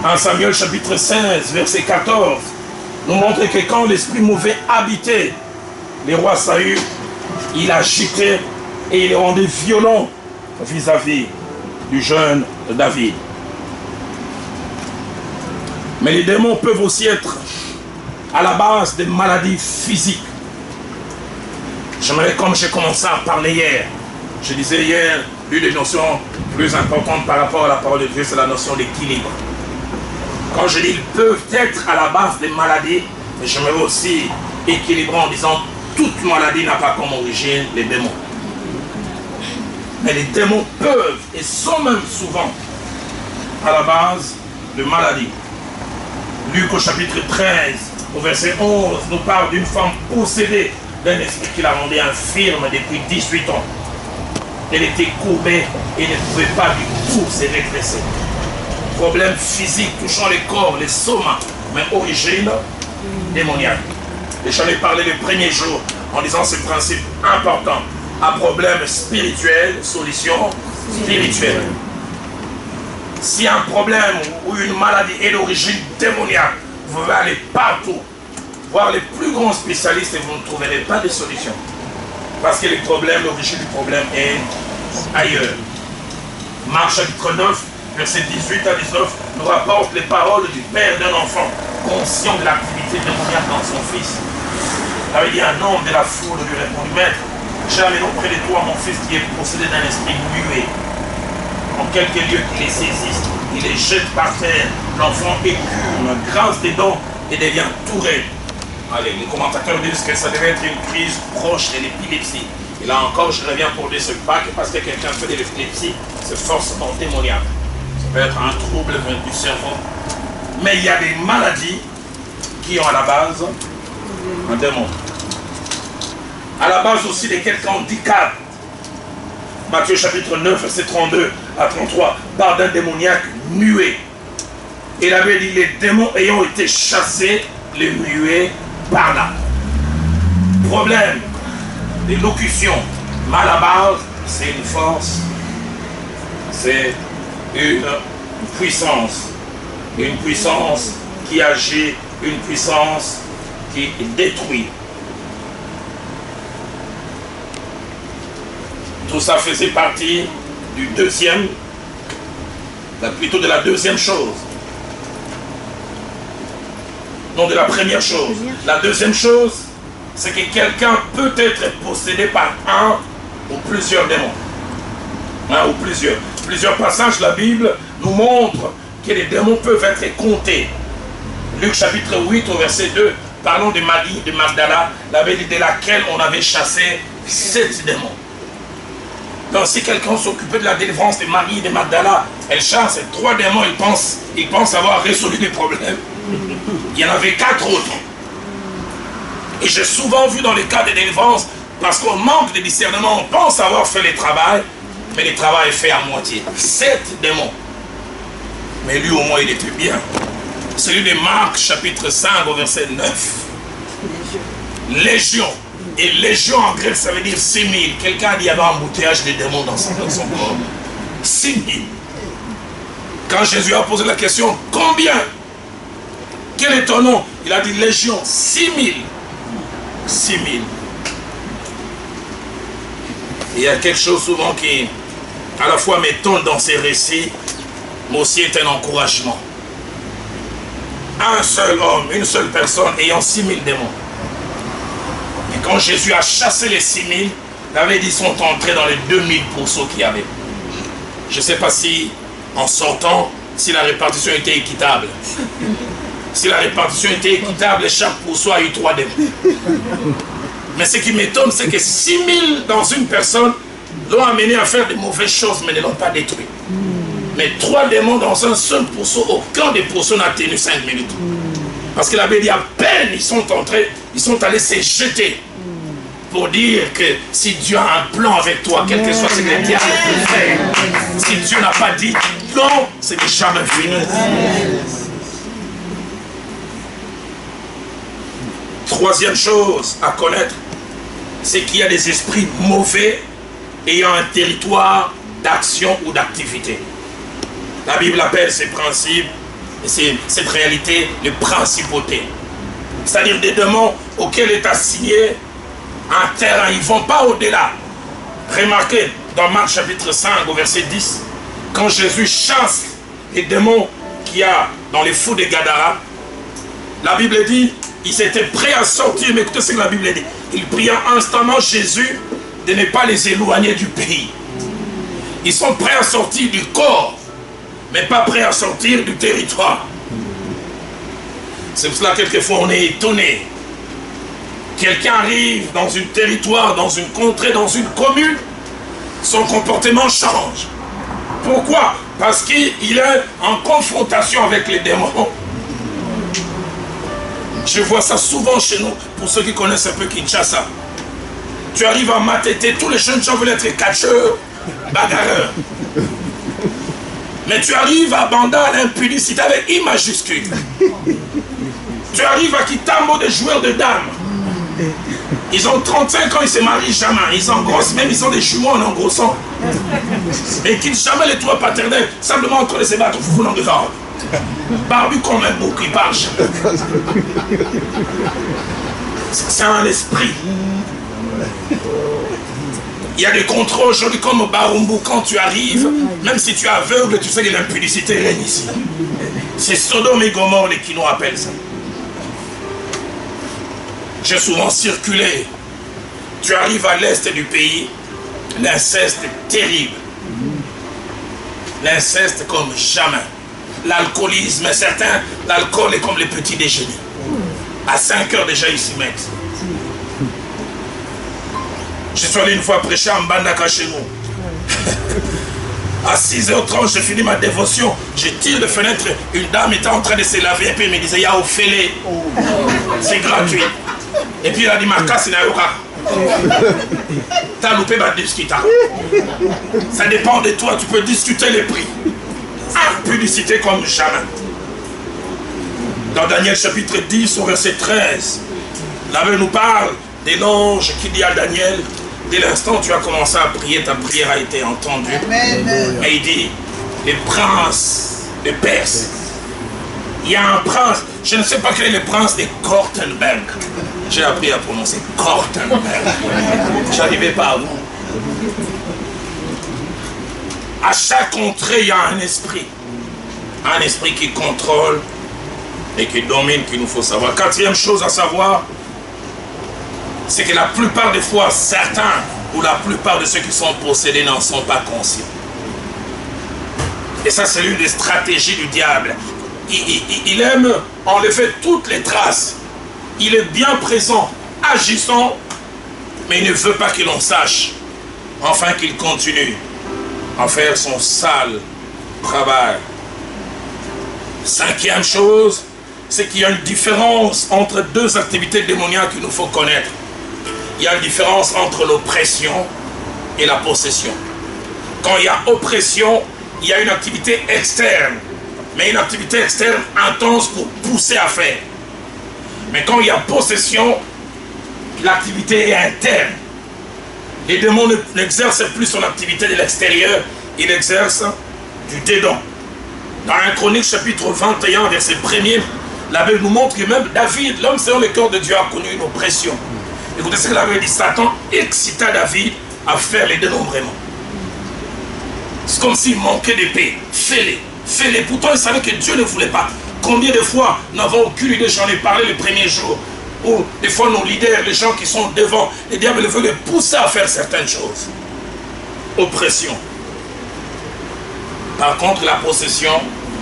En Samuel chapitre 16, verset 14, nous montre que quand l'esprit mauvais habitait les rois Saül, il agitait et il les rendait violents vis-à-vis du jeune David. Mais les démons peuvent aussi être à la base des maladies physiques. J'aimerais, comme j'ai commencé à parler hier, je disais hier, une des notions plus importantes par rapport à la parole de Dieu, c'est la notion d'équilibre. Quand je dis ils peuvent être à la base des maladies, mais j'aimerais aussi équilibrer en disant toute maladie n'a pas comme origine les démons. Mais les démons peuvent et sont même souvent à la base de maladies. Luc au chapitre 13, au verset 11, nous parle d'une femme possédée d'un esprit qui la rendait infirme depuis 18 ans. Elle était courbée et ne pouvait pas du tout se redresser. Problèmes physiques touchant les corps, les somas, mais origine démoniaque. Et j'en ai parlé le premier jour en disant ce principe important. À problème spirituel, solution spirituelle. Si un problème ou une maladie est d'origine démoniaque, vous pouvez aller partout, voir les plus grands spécialistes et vous ne trouverez pas de solution. Parce que l'origine du problème est ailleurs. Marc chapitre 9, verset 18 à 19, nous rapporte les paroles du père d'un enfant, conscient de l'activité démoniaque dans son fils. Il avait dit un homme de la foule lui répondit, Maître, j'ai amené auprès de toi mon fils qui est possédé d'un esprit muet. En quelques lieux qu'il les saisisse, il les jette par terre. L'enfant écume, grâce des dents et devient tout raide. Allez, les commentateurs disent que ça devait être une crise proche de l'épilepsie. Et là encore, je reviens pour dire ce pas que parce que quelqu'un fait de l'épilepsie, c'est forcément démoniaque. Ça peut être un trouble du cerveau. Mais il y a des maladies qui ont à la base un démon. À la base aussi de quelques handicaps. Matthieu chapitre 9, verset 32 à 33, parle d'un démoniaque muet. Il avait dit, les démons ayant été chassés, les muets par là. Problème d'élocution. Mais à la base, c'est une force, c'est une puissance. Une puissance qui agit, une puissance qui détruit. Tout ça faisait partie du deuxième, plutôt de la deuxième chose. Non, de la première chose. La deuxième chose, c'est que quelqu'un peut être possédé par un ou plusieurs démons. Un ou plusieurs. Plusieurs passages de la Bible nous montrent que les démons peuvent être comptés. Luc chapitre 8 au verset 2, parlons de Marie de Magdala, la ville de laquelle on avait chassé 7 démons. Donc si quelqu'un s'occupait de la délivrance de Marie de Magdala, elle chasse 3 démons, il pense avoir résolu les problèmes. Il y en avait 4 autres. Et j'ai souvent vu dans les cas de délivrance, parce qu'on manque de discernement, on pense avoir fait le travail, mais le travail est fait à moitié. 7 démons. Mais lui au moins il était bien. Celui de Marc chapitre 5 au verset 9. Légion. Et légion en grec ça veut dire 6000. Quelqu'un a dit qu'il y avait un embouteillage de démons dans son corps. 6000. Quand Jésus a posé la question, combien? Quel est ton nom? Il a dit légion, 6000. 6000. Il y a quelque chose souvent qui, à la fois m'étonne dans ces récits, mais aussi est un encouragement. Un seul homme, une seule personne ayant 6000 démons. Et quand Jésus a chassé les 6000, il avait dit qu'ils sont entrés dans les 2000 pourceaux qu'il y avait. Je ne sais pas si en sortant si la répartition était équitable. Si la répartition était équitable, chaque pourceau a eu 3 démons. Mais ce qui m'étonne, c'est que 6000 dans une personne l'ont amené à faire de mauvaises choses, mais ne l'ont pas détruit. Mais 3 démons dans un seul pourceau, aucun des pourceaux n'a tenu 5 minutes. Parce que la Bible dit à peine ils sont allés se jeter pour dire que si Dieu a un plan avec toi, quel que soit ce que le diable peut faire, si Dieu n'a pas dit non, c'est jamais fini. Troisième chose à connaître, c'est qu'il y a des esprits mauvais ayant un territoire d'action ou d'activité. La Bible appelle ces principes, cette réalité, les principautés. C'est-à-dire des démons auxquels est assigné un terrain. Ils ne vont pas au-delà. Remarquez, dans Marc chapitre 5, au verset 10, quand Jésus chasse les démons qu'il y a dans les fous de Gadara, la Bible dit, ils étaient prêts à sortir, mais écoutez ce que la Bible dit. Ils prient instamment Jésus de ne pas les éloigner du pays. Ils sont prêts à sortir du corps, mais pas prêts à sortir du territoire. C'est pour cela que quelquefois on est étonné. Quelqu'un arrive dans un territoire, dans une contrée, dans une commune, son comportement change. Pourquoi? Parce qu'il est en confrontation avec les démons. Je vois ça souvent chez nous, pour ceux qui connaissent un peu Kinshasa. Tu arrives à Matete, tous les jeunes gens veulent être catcheurs, bagarreurs. Mais tu arrives à Banda, l'impudicité avec I majuscule. Tu arrives à Kitambo, des joueurs de dames. Ils ont 35 ans, ils se marient jamais. Ils engrossent, même ils ont des jumeaux en engrossant. Et qu'ils jamais les toits paternels, simplement entre les sébattre, vous n'en regardez. Barbu comme un bouc, il marche. C'est un esprit. Il y a des contrôles aujourd'hui comme au Barumbu, quand tu arrives, même si tu es aveugle, tu sais que l'impudicité règne ici. C'est Sodome et Gomorrhe, les Kinois appellent ça. J'ai souvent circulé. Tu arrives à l'est du pays, l'inceste est terrible. L'inceste comme jamais. L'alcoolisme, certains, l'alcool est comme les petits déjeuners. À 5 heures déjà, ils s'y mettent. Je suis allé une fois prêcher en Mbandaka chez nous. À 6h30, j'ai fini ma dévotion. Je tire de fenêtre, une dame était en train de se laver et puis elle me disait, ya Ophélie, c'est gratuit. Et puis elle a dit, ma casse, n'a yoka. T'as loupé ma discute. Ça dépend de toi, tu peux discuter les prix. Impudicité comme jamais. Dans Daniel chapitre 10 au verset 13, la Bible nous parle de l'ange qui dit à Daniel, dès l'instant où tu as commencé à prier, ta prière a été entendue. Amen. Et il dit, les princes de Perse. Il y a un prince, je ne sais pas quel est le prince de Kortenberg. J'ai appris à prononcer Kortenberg. J'arrivais pas à vous. À chaque contrée, il y a un esprit. Un esprit qui contrôle et qui domine, qu'il nous faut savoir. Quatrième chose à savoir, c'est que la plupart des fois, certains ou la plupart de ceux qui sont possédés n'en sont pas conscients. Et ça, c'est l'une des stratégies du diable. Il aime enlever toutes les traces. Il est bien présent, agissant, mais il ne veut pas que l'on sache. Enfin, qu'il continue à faire son sale travail. Cinquième chose, c'est qu'il y a une différence entre deux activités démoniaques qu'il nous faut connaître. Il y a une différence entre l'oppression et la possession. Quand il y a oppression, il y a une activité externe, mais une activité externe intense pour pousser à faire. Mais quand il y a possession, l'activité est interne. Les démons n'exercent plus son activité de l'extérieur, ils exercent du dedans. Dans 1 Chronique chapitre 21, verset 1er, la Bible nous montre que même David, l'homme selon le cœur de Dieu, a connu une oppression. Écoutez ce que la Bible dit, Satan excita David à faire les dénombrements. C'est comme s'il manquait d'épée. Fais-les, fais-les. Pourtant, il savait que Dieu ne voulait pas. Combien de fois nous n'avons aucune idée, j'en ai parlé le premier jour, où des fois nos leaders, les gens qui sont devant, les diables veulent les pousser à faire certaines choses. Oppression. Par contre, la possession,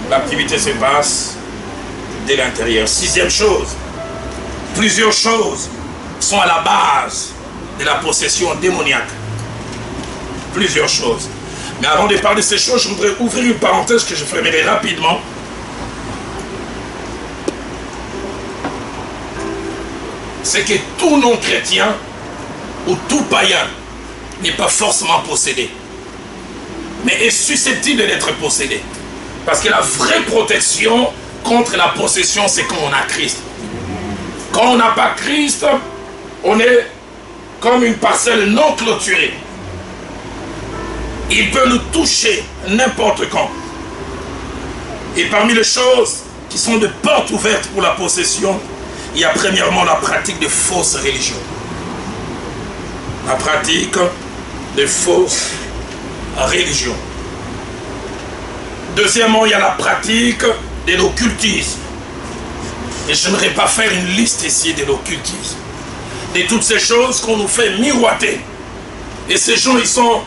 l'activité se passe de l'intérieur. Sixième chose, plusieurs choses sont à la base de la possession démoniaque. Plusieurs choses. Mais avant de parler de ces choses, je voudrais ouvrir une parenthèse que je fermerai rapidement. C'est que tout non-chrétien ou tout païen n'est pas forcément possédé, mais est susceptible d'être possédé. Parce que la vraie protection contre la possession, c'est quand on a Christ. Quand on n'a pas Christ, on est comme une parcelle non clôturée. Il peut nous toucher n'importe quand. Et parmi les choses qui sont de portes ouvertes pour la possession, il y a premièrement la pratique de fausses religions. La pratique de fausses religions. Deuxièmement, il y a la pratique de l'occultisme. Et je n'aimerais pas faire une liste ici de l'occultisme. De toutes ces choses qu'on nous fait miroiter. Et ces gens, ils sont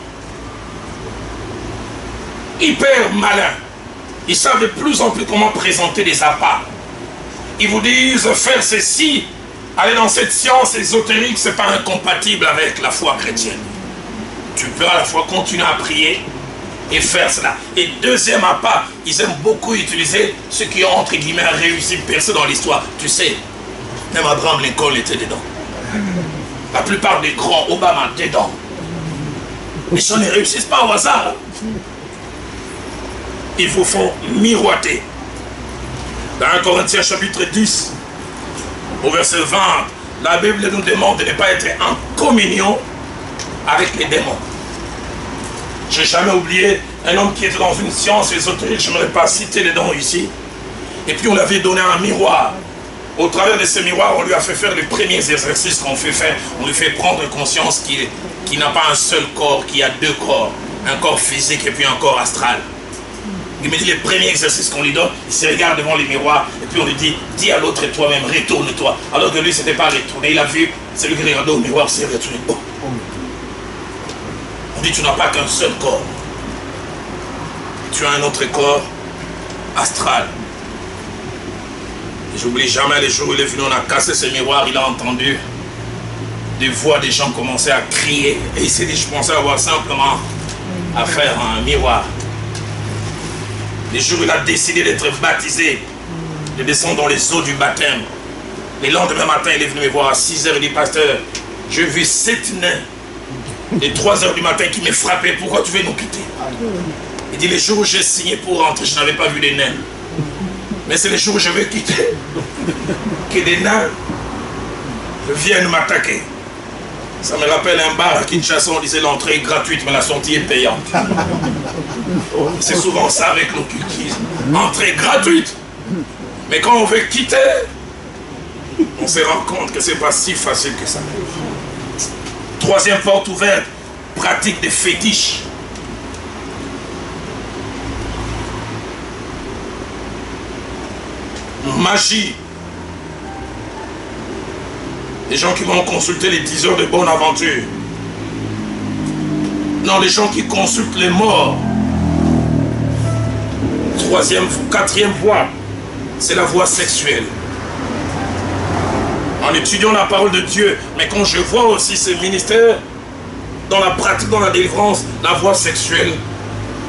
hyper malins. Ils savent de plus en plus comment présenter des appâts. Ils vous disent faire ceci, aller dans cette science ésotérique, c'est pas incompatible avec la foi chrétienne. Tu peux à la fois continuer à prier et faire cela. Et deuxième appât, ils aiment beaucoup utiliser ceux qui ont entre guillemets réussi, percé dans l'histoire. Tu sais, même Abraham Lincoln était dedans. La plupart des grands, Obama, dedans. Les gens ne réussissent pas au hasard. Ils vous font miroiter. Dans 1 Corinthiens chapitre 10, au verset 20, la Bible nous demande de ne pas être en communion avec les démons. Je n'ai jamais oublié un homme qui était dans une science ésotérique, je n'aimerais pas citer les noms ici. Et puis on lui avait donné un miroir. Au travers de ce miroir, on lui a fait faire les premiers exercices qu'on fait faire. On lui fait prendre conscience qu'il n'a pas un seul corps, qu'il y a deux corps. Un corps physique et puis un corps astral. Il me dit les premiers exercices qu'on lui donne, il se regarde devant les miroirs et puis on lui dit, dis à l'autre toi-même, retourne-toi. Alors que lui, c'était pas retourné. Il a vu, celui qui regardait au miroir s'est retourné. Oh. On dit, tu n'as pas qu'un seul corps. Tu as un autre corps astral. Et j'oublie jamais les jours où il est venu, on a cassé ce miroir, il a entendu des voix des gens commencer à crier. Et il s'est dit, je pensais avoir simplement à faire un miroir. Les jours où il a décidé d'être baptisé, de descendre dans les eaux du baptême. Le lendemain matin, il est venu me voir à 6 h, il dit, pasteur, j'ai vu 7 nains et 3 h du matin qui me frappaient, pourquoi tu veux nous quitter? Il dit, les jours où j'ai signé pour rentrer, je n'avais pas vu des nains. Mais c'est les jours où je vais quitter que des nains viennent m'attaquer. Ça me rappelle un bar à Kinshasa, on disait l'entrée est gratuite, mais la sortie est payante. C'est souvent ça avec l'occultisme. Entrée gratuite. Mais quand on veut quitter, on se rend compte que c'est pas si facile que ça. Troisième porte ouverte, pratique des fétiches. Magie. Les gens qui vont consulter les 10 heures de bonne aventure. Non, les gens qui consultent les morts. Quatrième voie, c'est la voie sexuelle. En étudiant la parole de Dieu, mais quand je vois aussi ces ministères, dans la pratique, dans la délivrance, la voie sexuelle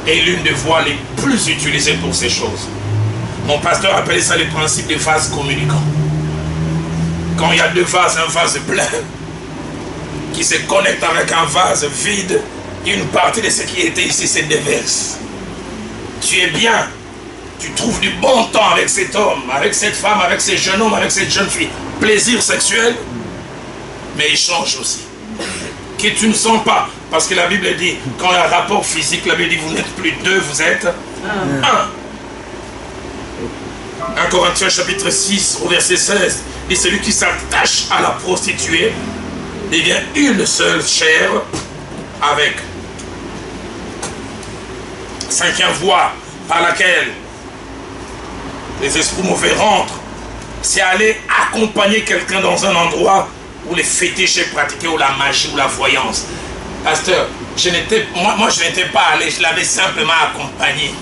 est l'une des voies les plus utilisées pour ces choses. Mon pasteur appelait ça le principe des vases communicants. Quand il y a deux vases, un vase plein, qui se connecte avec un vase vide, une partie de ce qui était ici se déverse. Tu es bien, tu trouves du bon temps avec cet homme, avec cette femme, avec ce jeune homme, avec cette jeune fille. Plaisir sexuel, mais échange aussi. Que tu ne sens pas, parce que la Bible dit, quand il y a un rapport physique, la Bible dit, vous n'êtes plus deux, vous êtes un. 1 Corinthiens chapitre 6 au verset 16 dit celui qui s'attache à la prostituée devient une seule chair avec. Cinquième voie par laquelle les esprits mauvais rentrent, c'est aller accompagner quelqu'un dans un endroit où les fétiches sont pratiqués, ou la magie ou la voyance. Pasteur, moi je n'étais pas allé, je l'avais simplement accompagné.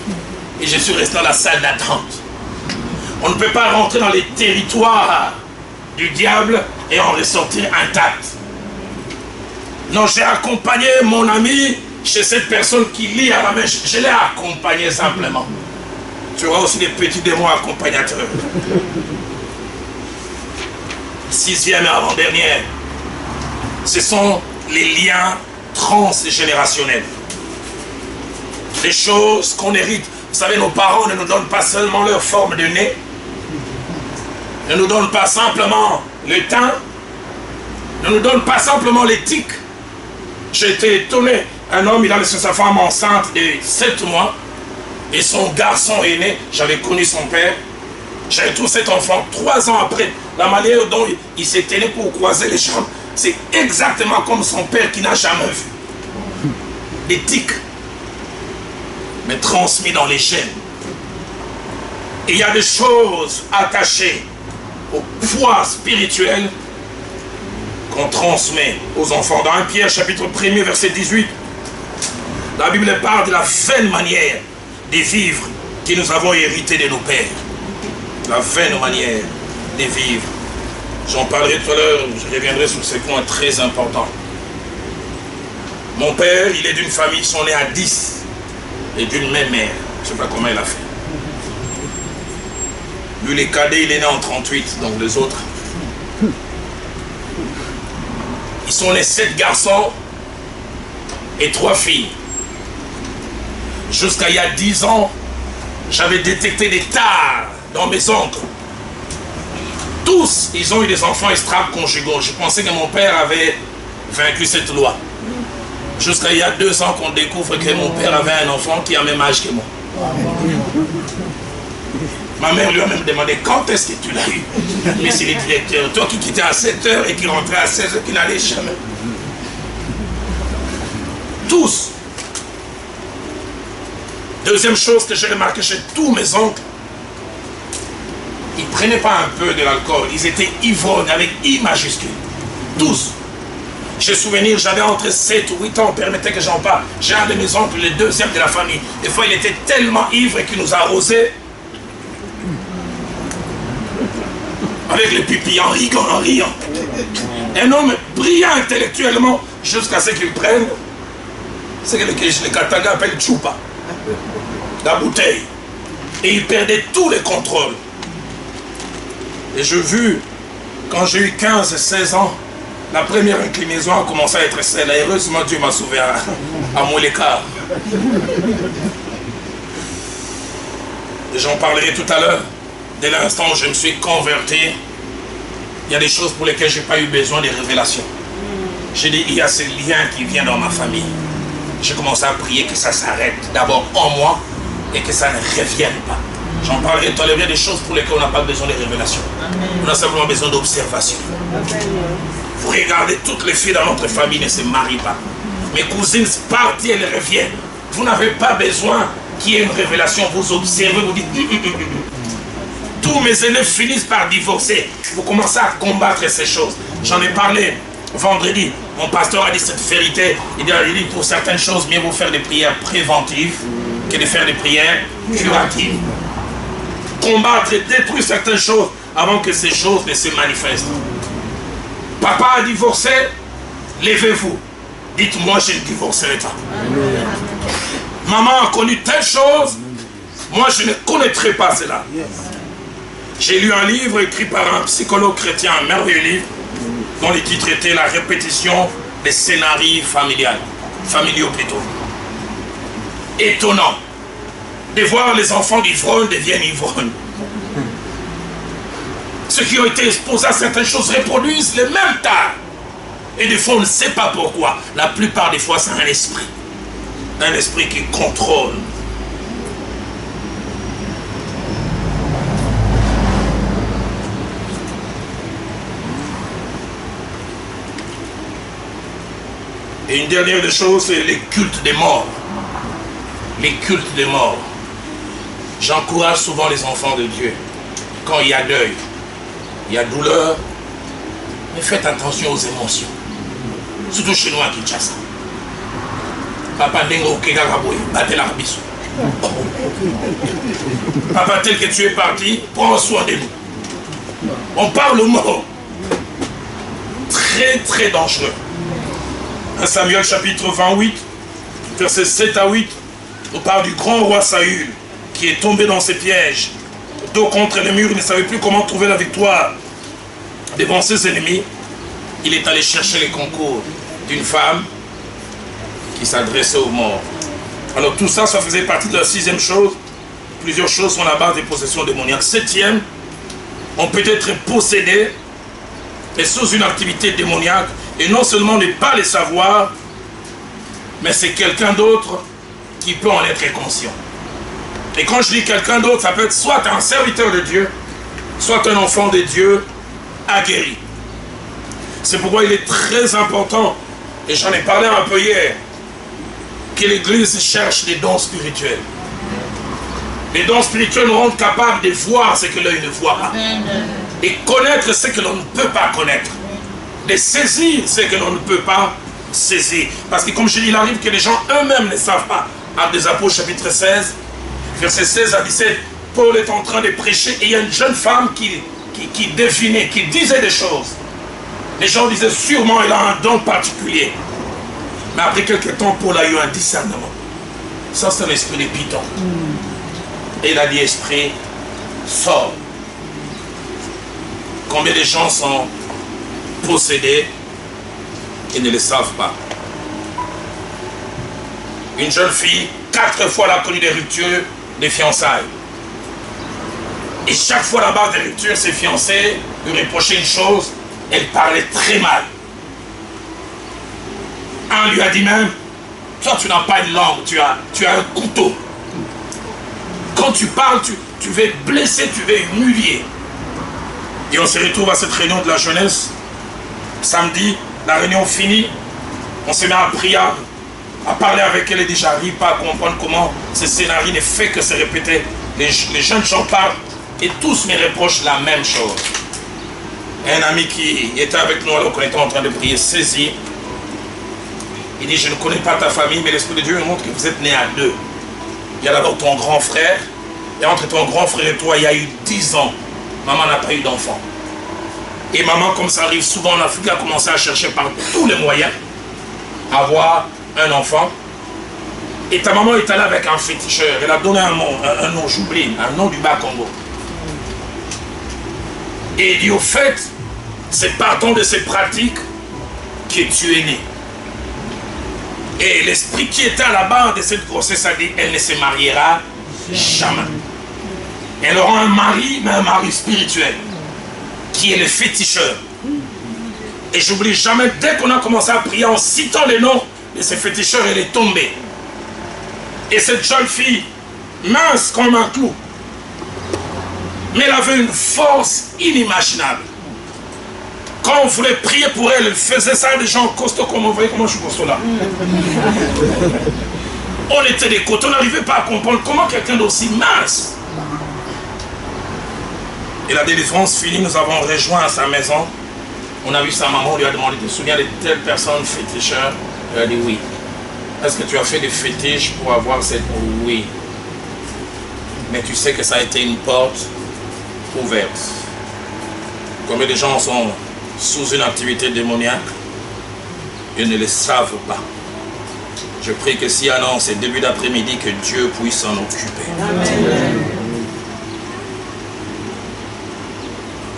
Et je suis resté dans la salle d'attente. On ne peut pas rentrer dans les territoires du diable et en ressortir intact. Non, j'ai accompagné mon ami chez cette personne qui lit à la main. Je l'ai accompagné simplement. Tu auras aussi des petits démons accompagnateurs. 6e et avant-dernière, ce sont les liens transgénérationnels. Des choses qu'on hérite. Vous savez, nos parents ne nous donnent pas seulement leur forme de nez, ne nous donnent pas simplement le teint, ne nous donnent pas simplement l'éthique. J'ai été étonné. Un homme, il a laissé sa femme enceinte de 7 mois et son garçon est né. J'avais connu son père. J'avais trouvé cet enfant 3 ans après. La manière dont il s'est tenu pour croiser les jambes, c'est exactement comme son père qui n'a jamais vu. L'éthique, mais transmis dans les gènes. Et il y a des choses attachées au poids spirituel qu'on transmet aux enfants. Dans 1 Pierre chapitre 1er verset 18, la Bible parle de la vaine manière de vivre que nous avons hérité de nos pères. La vaine manière de vivre. J'en parlerai tout à l'heure, je reviendrai sur ce point très important. Mon père, il est d'une famille, ils sont nés à 10 et d'une même mère. Je ne sais pas comment il a fait. Lui, les cadets, il est né en 38, donc les autres. Ils sont nés 7 garçons et 3 filles. Jusqu'à il y a 10 ans, j'avais détecté des tares dans mes oncles. Tous, ils ont eu des enfants extra-conjugaux. Je pensais que mon père avait vaincu cette loi. Jusqu'à il y a 2 ans qu'on découvre que mon père avait un enfant qui a le même âge que moi. Ma mère lui a même demandé quand est-ce que tu l'as eu. Mais c'est le directeur, toi qui quittais à 7 h et qui rentrait à 16 h, qui n'allait jamais. Tous. Deuxième chose que j'ai remarqué chez tous mes oncles, ils ne prenaient pas un peu de l'alcool, ils étaient ivrognes avec I majuscule. Tous. J'ai souvenir, j'avais entre 7 ou 8 ans, permettez que j'en parle. J'ai un de mes oncles, le deuxième de la famille. Des fois, il était tellement ivre qu'il nous arrosait avec le pipi en riant. Un homme brillant intellectuellement jusqu'à ce qu'il prenne ce que les Katanga appellent chupa, la bouteille. Et il perdait tous les contrôles. Et je vis, quand j'ai eu 15-16 ans, la première inclinaison a commencé à être celle-là. Heureusement, Dieu m'a sauvé à mon écart. Et j'en parlerai tout à l'heure. Dès l'instant où je me suis converti, il y a des choses pour lesquelles je n'ai pas eu besoin de révélations. J'ai dit, il y a ce lien qui vient dans ma famille. J'ai commencé à prier que ça s'arrête d'abord en moi et que ça ne revienne pas. J'en parlerai tout à l'heure. Il y a des choses pour lesquelles on n'a pas besoin de révélations. On a simplement besoin d'observation. Vous regardez, toutes les filles dans notre famille ne se marient pas. Mes cousines partent et elles reviennent. Vous n'avez pas besoin qu'il y ait une révélation. Vous observez, vous dites... Tous mes aînés finissent par divorcer. Vous commencez à combattre ces choses. J'en ai parlé vendredi. Mon pasteur a dit cette vérité. Il dit pour certaines choses, mieux vaut faire des prières préventives que de faire des prières curatives. Combattre et détruire certaines choses avant que ces choses ne se manifestent. Papa a divorcé, levez-vous. Dites-moi, je ne divorcerai pas. Maman a connu telle chose, moi je ne connaîtrai pas cela. J'ai lu un livre écrit par un psychologue chrétien, un merveilleux livre, dont le titre était La répétition des scénarios familiaux plutôt. Étonnant de voir les enfants d'ivrognes deviennent ivrognes. Ceux qui ont été exposés à certaines choses reproduisent les mêmes tares. Et des fois, on ne sait pas pourquoi. La plupart des fois, c'est un esprit. Un esprit qui contrôle. Et une dernière des choses, c'est les cultes des morts. Les cultes des morts. J'encourage souvent les enfants de Dieu. Quand il y a deuil, il y a douleur, mais faites attention aux émotions. Surtout chez nous à Kinshasa. Papa Dengo Kegaraboy, battez l'arbitre. Papa, tel que tu es parti, prends soin de nous. On parle au mort. Très très dangereux. 1 Samuel chapitre 28, versets 7 à 8, on parle du grand roi Saül qui est tombé dans ses pièges. Dos contre les murs, il ne savait plus comment trouver la victoire devant ses ennemis. Il est allé chercher les concours d'une femme qui s'adressait aux morts. Alors tout ça, ça faisait partie de la 6e chose. Plusieurs choses sont la base des possessions démoniaques. 7e, on peut être possédé et sous une activité démoniaque, et non seulement ne pas les savoir, mais c'est quelqu'un d'autre qui peut en être conscient. Et quand je dis quelqu'un d'autre, ça peut être soit un serviteur de Dieu, soit un enfant de Dieu aguerri. C'est pourquoi il est très important, et j'en ai parlé un peu hier, que l'Église cherche des dons spirituels. Les dons spirituels nous rendent capables de voir ce que l'œil ne voit pas. Et connaître ce que l'on ne peut pas connaître. De saisir ce que l'on ne peut pas saisir. Parce que comme je dis, il arrive que les gens eux-mêmes ne savent pas. Actes des Apôtres chapitre 16, versets 16 à 17, Paul est en train de prêcher et il y a une jeune femme qui devinait, qui disait des choses. Les gens disaient sûrement il a un don particulier. Mais après quelques temps, Paul a eu un discernement. Ça, c'est l'esprit de Python. Et il a dit, esprit, sors. Combien de gens sont possédés et ne le savent pas? Une jeune fille, 4 fois elle a connu des ruptures de fiançailles. Et chaque fois la base des ruptures, ses fiancés lui reprochaient une chose, elle parlait très mal. Un lui a dit même, toi tu n'as pas une langue, tu as un couteau. Quand tu parles, tu veux blesser, tu veux humilier. Et on se retrouve à cette réunion de la jeunesse. Samedi, la réunion finie, on se met à prier, à parler avec elle et dit, j'arrive pas à comprendre comment ce scénario ne fait que se répéter. Les jeunes gens parlent et tous me reprochent la même chose. Un ami qui était avec nous alors qu'on était en train de prier saisit. Il dit, je ne connais pas ta famille, mais l'Esprit de Dieu me montre que vous êtes nés à 2. Il y a d'abord ton grand frère, et entre ton grand frère et toi, il y a eu 10 ans. Maman n'a pas eu d'enfant. Et maman, comme ça arrive souvent en Afrique, a commencé à chercher par tous les moyens à avoir un enfant. Et ta maman est allée avec un féticheur. Elle a donné un nom, j'oublie, un nom du Bas-Congo. Et il dit, au fait, c'est partant de ces pratiques que tu es né. Et l'esprit qui était à la base de cette grossesse a dit, elle ne se mariera jamais. Elle aura un mari, mais un mari spirituel, qui est le féticheur. Et j'oublie jamais, dès qu'on a commencé à prier en citant les noms de ces féticheurs, elle est tombée. Et cette jeune fille, mince comme un clou, mais elle avait une force inimaginable. Quand on voulait prier pour elle, elle faisait ça des gens costauds, comme vous voyez comment je suis costaud là. On était des côtés, on n'arrivait pas à comprendre comment quelqu'un d'aussi mince. Et la délivrance finie, nous avons rejoint à sa maison. On a vu sa maman, on lui a demandé, tu te souviens de telle personne féticheur? Elle a dit oui. Est-ce que tu as fait des fétiches pour avoir cette... Oui. Mais tu sais que ça a été une porte ouverte. Combien de gens sont sous une activité démoniaque, ils ne le savent pas. Je prie que s'il y en a ce début d'après-midi, que Dieu puisse s'en occuper. Amen.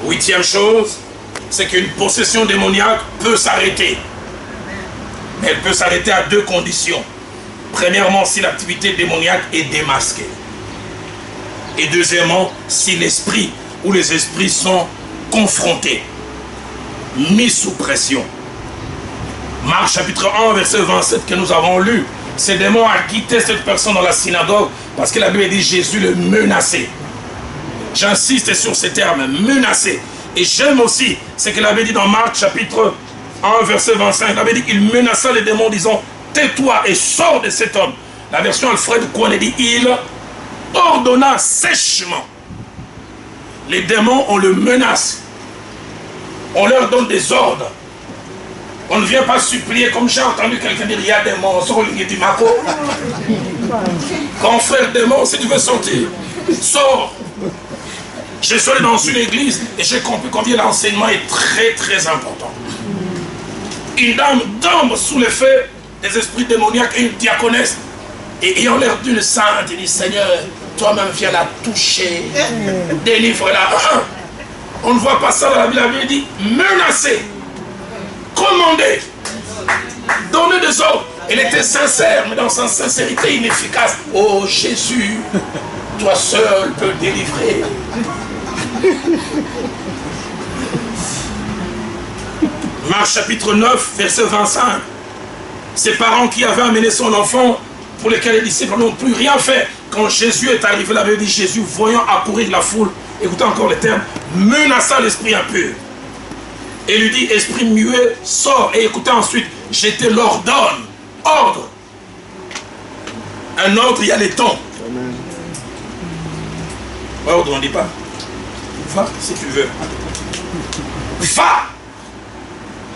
8e chose, c'est qu'une possession démoniaque peut s'arrêter. Mais elle peut s'arrêter à 2 conditions. Premièrement, si l'activité démoniaque est démasquée. Et deuxièmement, si l'esprit ou les esprits sont confrontés, mis sous pression. Marc chapitre 1, verset 27 que nous avons lu. Ces démons a quitté cette personne dans la synagogue parce que la Bible dit Jésus le menaçait. J'insiste sur ces termes, menacé. Et j'aime aussi ce que l'avait dit dans Marc chapitre 1, verset 25. Il avait dit qu'il menaça les démons disant tais-toi et sors de cet homme. La version Alfred Kouane dit il ordonna sèchement. Les démons, on le menace. On leur donne des ordres. On ne vient pas supplier, comme j'ai entendu quelqu'un dire, il y a des monstres au lieu du Mako. Grand frère démon, si tu veux sortir, sors. Je suis allé dans une église et j'ai compris combien l'enseignement est très très important. Une dame tombe sous l'effet des esprits démoniaques et une diaconesse. Et ayant l'air d'une sainte, il dit, Seigneur, toi-même viens la toucher, délivre-la. On ne voit pas ça dans la Bible. La Bible dit, menacer, commander, donner des ordres. Elle était sincère, mais dans sa sincérité inefficace. Oh Jésus, toi seul peux délivrer. Marc chapitre 9, verset 25. Ses parents qui avaient amené son enfant, pour lesquels les disciples n'ont plus rien fait. Quand Jésus est arrivé, la Bible dit, Jésus, voyant accourir la foule, écoutez encore le terme, menaça l'esprit impur. Et lui dit, esprit muet, sors. Et écoutez ensuite, je te l'ordonne. Ordre. Un ordre, il y a les temps. Ordre, on ne dit pas. Va, si tu veux. Va.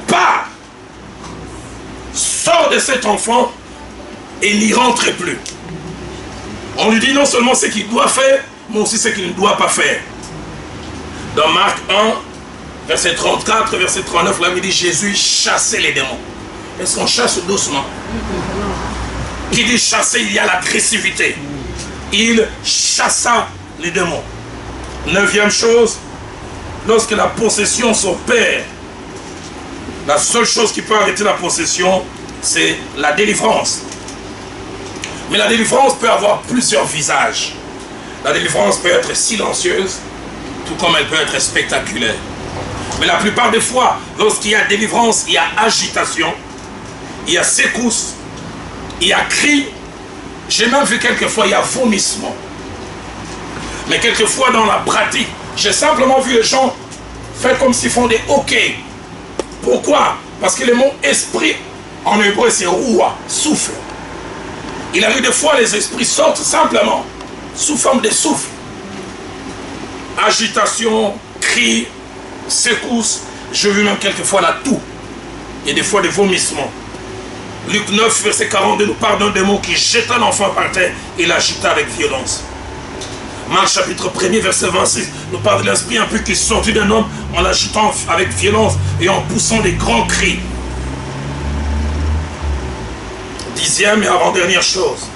Pars. Sors de cet enfant et n'y rentre plus. On lui dit non seulement ce qu'il doit faire, mais aussi ce qu'il ne doit pas faire. Dans Marc 1, verset 34, verset 39, là, il dit Jésus chassait les démons. Est-ce qu'on chasse doucement? Qui dit chasser, il y a l'agressivité. Il chassa les démons. 9e chose, lorsque la possession s'opère, la seule chose qui peut arrêter la possession, c'est la délivrance. Mais la délivrance peut avoir plusieurs visages. La délivrance peut être silencieuse, tout comme elle peut être spectaculaire. Mais la plupart des fois, lorsqu'il y a délivrance, il y a agitation, il y a secousse, il y a cri. J'ai même vu quelquefois, il y a vomissement. Mais quelquefois dans la pratique, j'ai simplement vu les gens faire comme s'ils font des hockey. Pourquoi? Parce que le mot esprit, en hébreu, c'est roua, souffle. Il arrive des fois, les esprits sortent simplement, sous forme de souffle. Agitation, cri, secousse. J'ai vu même quelquefois la toux. Et des fois des vomissements. Luc 9, verset 42, nous parle d'un démon qui jeta l'enfant par terre et l'agita avec violence. Marc chapitre 1er, verset 26, nous parle de l'esprit impur qui sortit d'un homme en l'agitant avec violence et en poussant des grands cris. 10e et avant-dernière chose,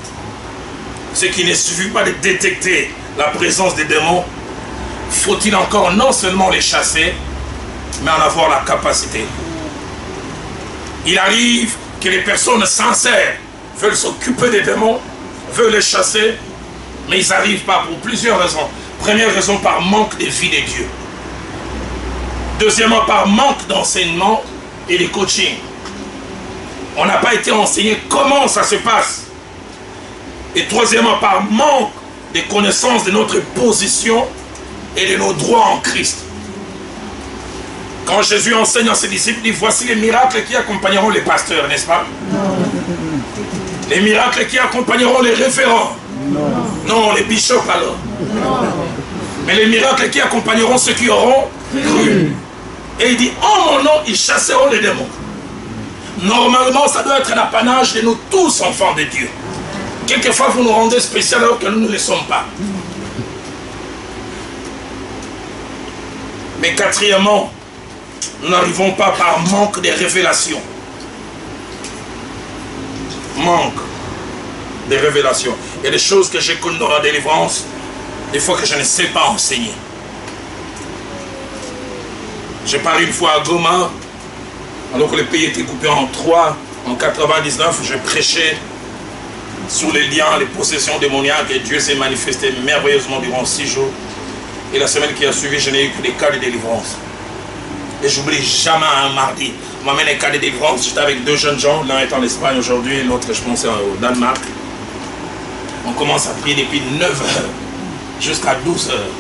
c'est qu'il ne suffit pas de détecter la présence des démons. Faut-il encore non seulement les chasser, mais en avoir la capacité. Il arrive que les personnes sincères veulent s'occuper des démons, veulent les chasser, mais ils n'arrivent pas pour plusieurs raisons. Première raison, par manque de vie de Dieu. Deuxièmement, par manque d'enseignement et de coaching. On n'a pas été enseigné comment ça se passe. Et troisièmement, par manque de connaissance de notre position et de nos droits en Christ. Quand Jésus enseigne à ses disciples, il dit, voici les miracles qui accompagneront les pasteurs, n'est-ce pas? Les miracles qui accompagneront les référents. Non, les bishops alors. Mais les miracles qui accompagneront ceux qui auront cru. Et il dit, en mon nom, ils chasseront les démons. Normalement, ça doit être l'apanage de nous tous, enfants de Dieu. Quelquefois, vous nous rendez spéciaux alors que nous ne le sommes pas. Mais quatrièmement, nous n'arrivons pas par manque de révélation. Manque de révélation. Il y a des choses que j'ai connues dans la délivrance, des fois que je ne sais pas enseigner. J'ai parlé une fois à Goma, alors que le pays était coupé en 3, en 99, je prêchais sur les liens, les possessions démoniaques, et Dieu s'est manifesté merveilleusement durant 6 jours. Et la semaine qui a suivi, je n'ai eu que des cas de délivrance. Et j'oublie jamais un mardi. On m'amène un cas de délivrance, j'étais avec 2 jeunes gens, l'un est en Espagne aujourd'hui, l'autre je pense au Danemark. On commence à prier depuis 9 heures jusqu'à 12 heures.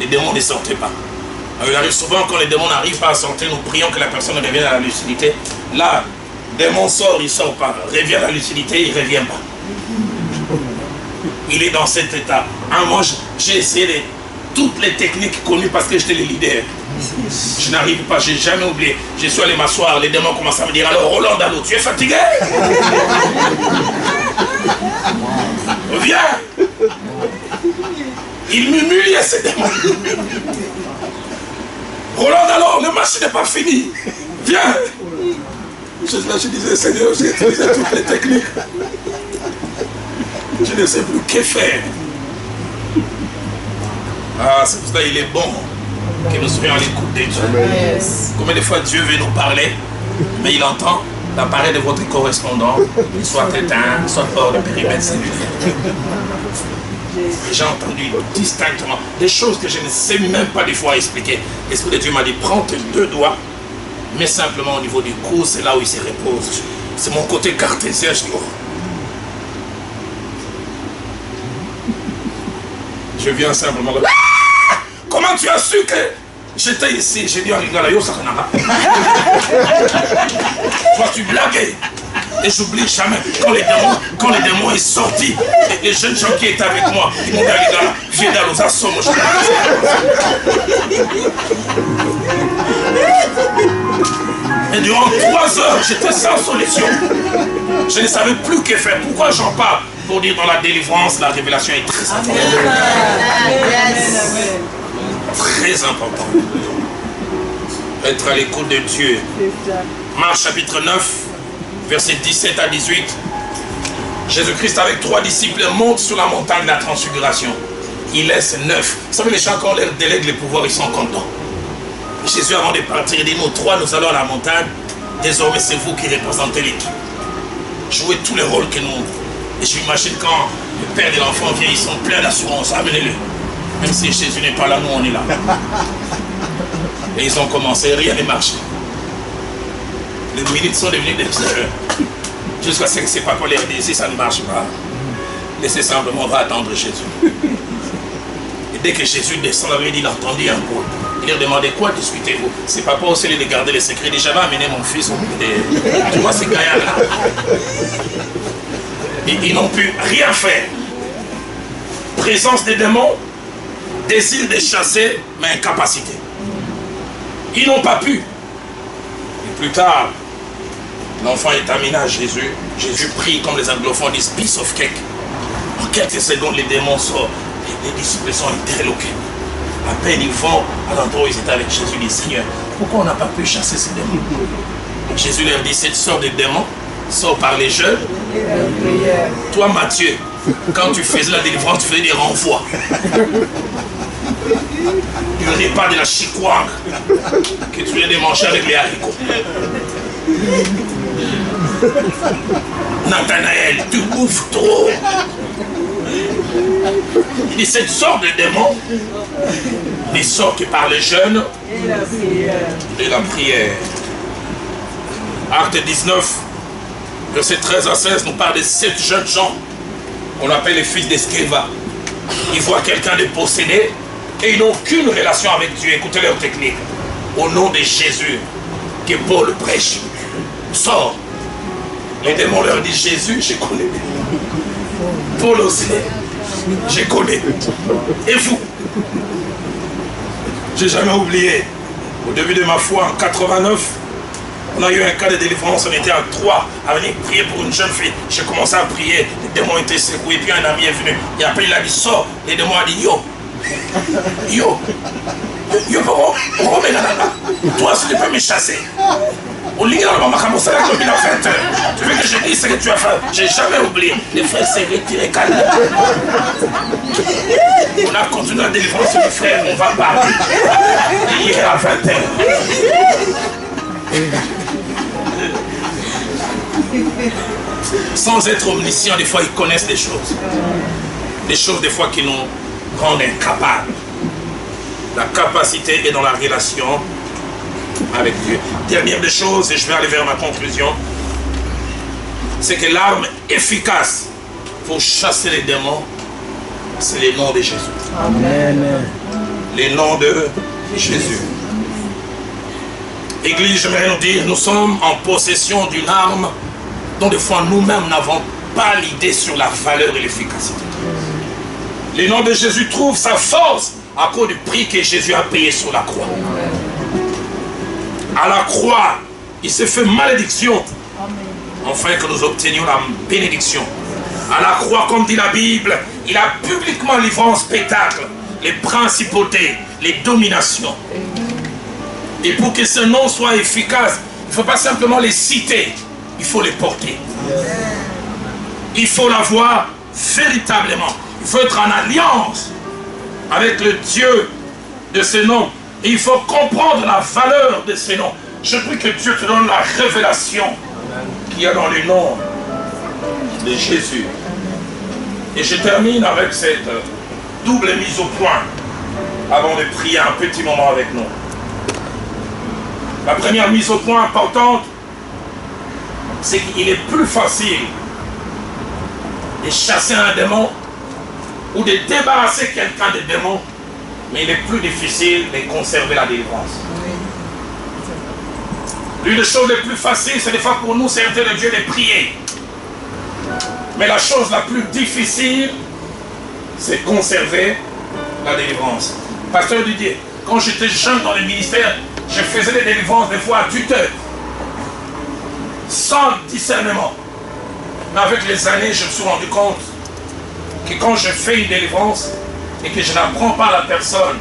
Les démons ne sortaient pas. Alors, il arrive souvent quand les démons n'arrivent pas à sortir, nous prions que la personne revienne à la lucidité. Là, le démon sort, il ne sort pas. Revient à la lucidité, il ne revient pas. Il est dans cet état. Moi, j'ai essayé toutes les techniques connues parce que j'étais le leader. Je n'arrive pas, j'ai jamais oublié. Je suis allé m'asseoir, les démons commencent à me dire, alors Roland Dalo, tu es fatigué? Viens. Il m'humiliait ces démons. Roland Dalo, le match n'est pas fini. Viens. Je disais, Seigneur, j'ai utilisé toutes les techniques. Je ne sais plus que faire. Ah, c'est pour ça qu'il est bon que nous soyons à l'écoute de Dieu. Combien de fois Dieu veut nous parler, mais il entend l'appareil de votre correspondant, soit éteint, soit hors de périmètre cellulaire. J'ai entendu distinctement des choses que je ne sais même pas des fois expliquer. L'Esprit de Dieu m'a dit, prends tes deux doigts, mais simplement au niveau du cou, c'est là où il se repose. C'est mon côté cartésien, je dis, oh. Je viens simplement de... Ah! Comment tu as su que j'étais ici? J'ai dit à Rigala, yo Sakanara. Toi tu blaguais. Et j'oublie jamais, quand les démons est sorti, les jeunes gens qui étaient avec moi, ils m'ont dit à Rigala, viens dans l'osa somme. Et durant 3 heures, j'étais sans solution. Je ne savais plus que faire. Pourquoi j'en parle? Pour dire dans la délivrance, la révélation est très importante. Très important. Être à l'écoute de Dieu. Marc chapitre 9, versets 17 à 18. Jésus-Christ avec 3 disciples monte sur la montagne de la transfiguration. Il laisse 9. Vous savez, les gens, quand on leur délègue les pouvoirs, ils sont contents. Jésus, avant de partir, il dit, nous 3, nous allons à la montagne. Désormais, c'est vous qui représentez l'équipe. Jouez tous les rôles que nous... Et je m'imagine quand le père de l'enfant vient, ils sont pleins d'assurance, amenez-le. Même si Jésus n'est pas là, nous on est là. Et ils ont commencé, rien n'est marché. Les minutes sont devenues des heures. Jusqu'à ce que ses papas leur disent, si ça ne marche pas, laissez simplement, on va attendre Jésus. Et dès que Jésus descend, il a entendu un bruit. Il leur demandait, quoi discutez-vous? Ses papas aussi de garder les secrets. Il dit, j'avais amené mon fils au bout de... Tu vois ces gaillards-là. Ils n'ont pu rien faire. Présence des démons, désir de chasser, mais incapacité. Ils n'ont pas pu. Et plus tard, l'enfant est amené à Jésus. Jésus prie, comme les anglophones disent, piece of cake. En quelques secondes, les démons sortent. Les disciples sont interloqués. À peine ils vont à l'endroit où ils étaient avec Jésus, ils disent, Seigneur, pourquoi on n'a pas pu chasser ces démons? Et Jésus leur dit, cette sorte de démons sort par les jeunes. Toi, Matthieu, quand tu faisais la délivrance, tu faisais des renvois. Du repas de la chikwang que tu viens de manger avec les haricots. Nathanaël, tu bouffes trop. Il dit, cette sorte de démon ne sort que par les jeunes et la prière. Acte 19, verset 13 à 16, nous parle de 7 jeunes gens qu'on appelle les fils d'Eskéva. Ils voient quelqu'un de possédé et ils n'ont aucune relation avec Dieu. Écoutez leur technique. Au nom de Jésus, que Paul prêche, sort. Les démons leur disent, Jésus, je connais. Paul aussi, je connais. Et vous? J'ai jamais oublié. Au début de ma foi, en 89, on a eu un cas de délivrance, on était à 3 à venir prier pour une jeune fille. J'ai commencé à prier, les démons étaient secoués, puis un ami est venu. Et après il a dit, sors. Les démons ont dit, yo, yo, yo, toi si tu peux me chasser. Tu veux que je dise ce que tu as fait? J'ai jamais oublié. Les frères s'est retiré calme. On a continué la délivrance, les frères, on va parler. Hier à 20h. Sans être omniscient, des fois ils connaissent des choses. Des choses des fois qui nous rendent incapables. La capacité est dans la relation avec Dieu. Dernière des choses, et je vais aller vers ma conclusion, c'est que l'arme efficace pour chasser les démons, c'est les noms de Jésus. Amen. Les noms de Jésus. Église, j'aimerais nous dire, nous sommes en possession d'une arme dont des fois nous-mêmes n'avons pas l'idée sur la valeur et l'efficacité. Les noms de Jésus trouvent sa force à cause du prix que Jésus a payé sur la croix. À la croix, il s'est fait malédiction, afin que nous obtenions la bénédiction. À la croix, comme dit la Bible, il a publiquement livré en spectacle les principautés, les dominations. Et pour que ce nom soit efficace, il ne faut pas simplement les citer, il faut les porter. Il faut l'avoir véritablement. Il faut être en alliance avec le Dieu de ce nom. Et il faut comprendre la valeur de ces noms. Je prie que Dieu te donne la révélation qu'il y a dans les noms de Jésus. Et je termine avec cette double mise au point avant de prier un petit moment avec nous. La première mise au point importante, c'est qu'il est plus facile de chasser un démon ou de débarrasser quelqu'un des démons, mais il est plus difficile de conserver la délivrance. L'une des choses les plus faciles, c'est des fois pour nous, serviteurs de Dieu, de prier. Mais la chose la plus difficile, c'est conserver la délivrance. Pasteur Didier, quand j'étais jeune dans le ministère, je faisais des délivrances des fois à tuteur, sans discernement. Mais avec les années, je me suis rendu compte que quand je fais une délivrance et que je n'apprends pas à la personne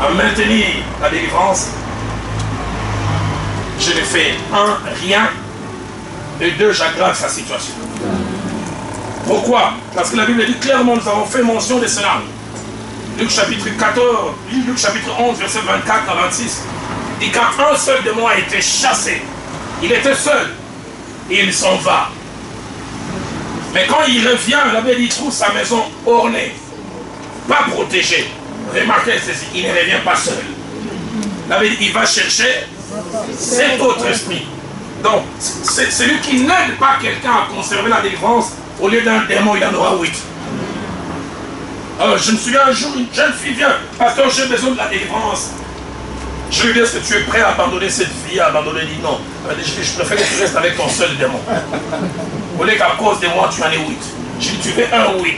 à maintenir la délivrance, je ne fais un, rien, et deux, j'aggrave sa situation. Pourquoi? Parce que la Bible dit clairement, nous avons fait mention de cela. Luc chapitre 14, Luc chapitre 11, verset 24 à 26, dit qu'un seul démon a été chassé. Il était seul et il s'en va. Mais quand il revient, la Bible dit, il trouve sa maison ornée, pas protégée. Remarquez ceci, il ne revient pas seul. La Bible dit, il va chercher cet autre esprit. Donc, c'est celui qui n'aide pas quelqu'un à conserver la délivrance, au lieu d'un démon, il en aura 8. Alors, je me souviens un jour, une jeune fille vient, pasteur, j'ai besoin de la délivrance. Je lui dis, est-ce que tu es prêt à abandonner cette vie, à abandonner? Il dit non. Je préfère que tu restes avec ton seul démon. Au lieu qu'à cause de moi, tu en aies 8. Je dis, tu veux un 8.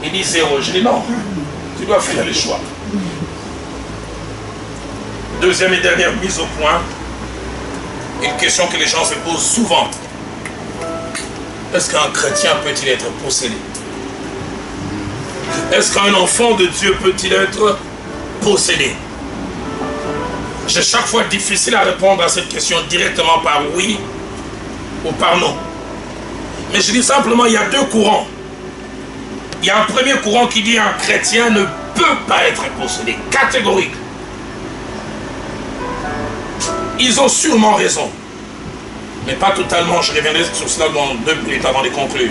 Il dit 0. Je dis non, tu dois faire le choix. Deuxième et dernière mise au point, une question que les gens se posent souvent. Est-ce qu'un chrétien peut-il être possédé? Est-ce qu'un enfant de Dieu peut-il être possédé? C'est chaque fois difficile à répondre à cette question directement par oui ou par non. Mais je dis simplement, il y a deux courants. Il y a un premier courant qui dit qu'un chrétien ne peut pas être possédé, catégorique. Ils ont sûrement raison, mais pas totalement. Je reviendrai sur cela dans 2 minutes avant de conclure.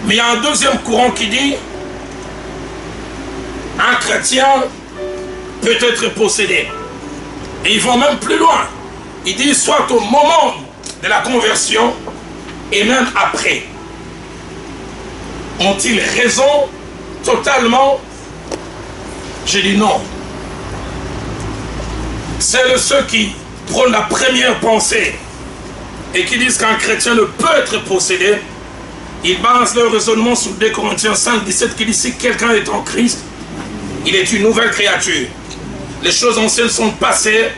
Mais il y a un deuxième courant qui dit un chrétien peut être possédé. Et ils vont même plus loin. Ils disent soit au moment de la conversion et même après. Ont-ils raison totalement? J'ai dit non. C'est ceux qui prennent la première pensée et qui disent qu'un chrétien ne peut être possédé. Ils basent leur raisonnement sur 2 Corinthiens 5, 17 qui dit si quelqu'un est en Christ, il est une nouvelle créature. Les choses anciennes sont passées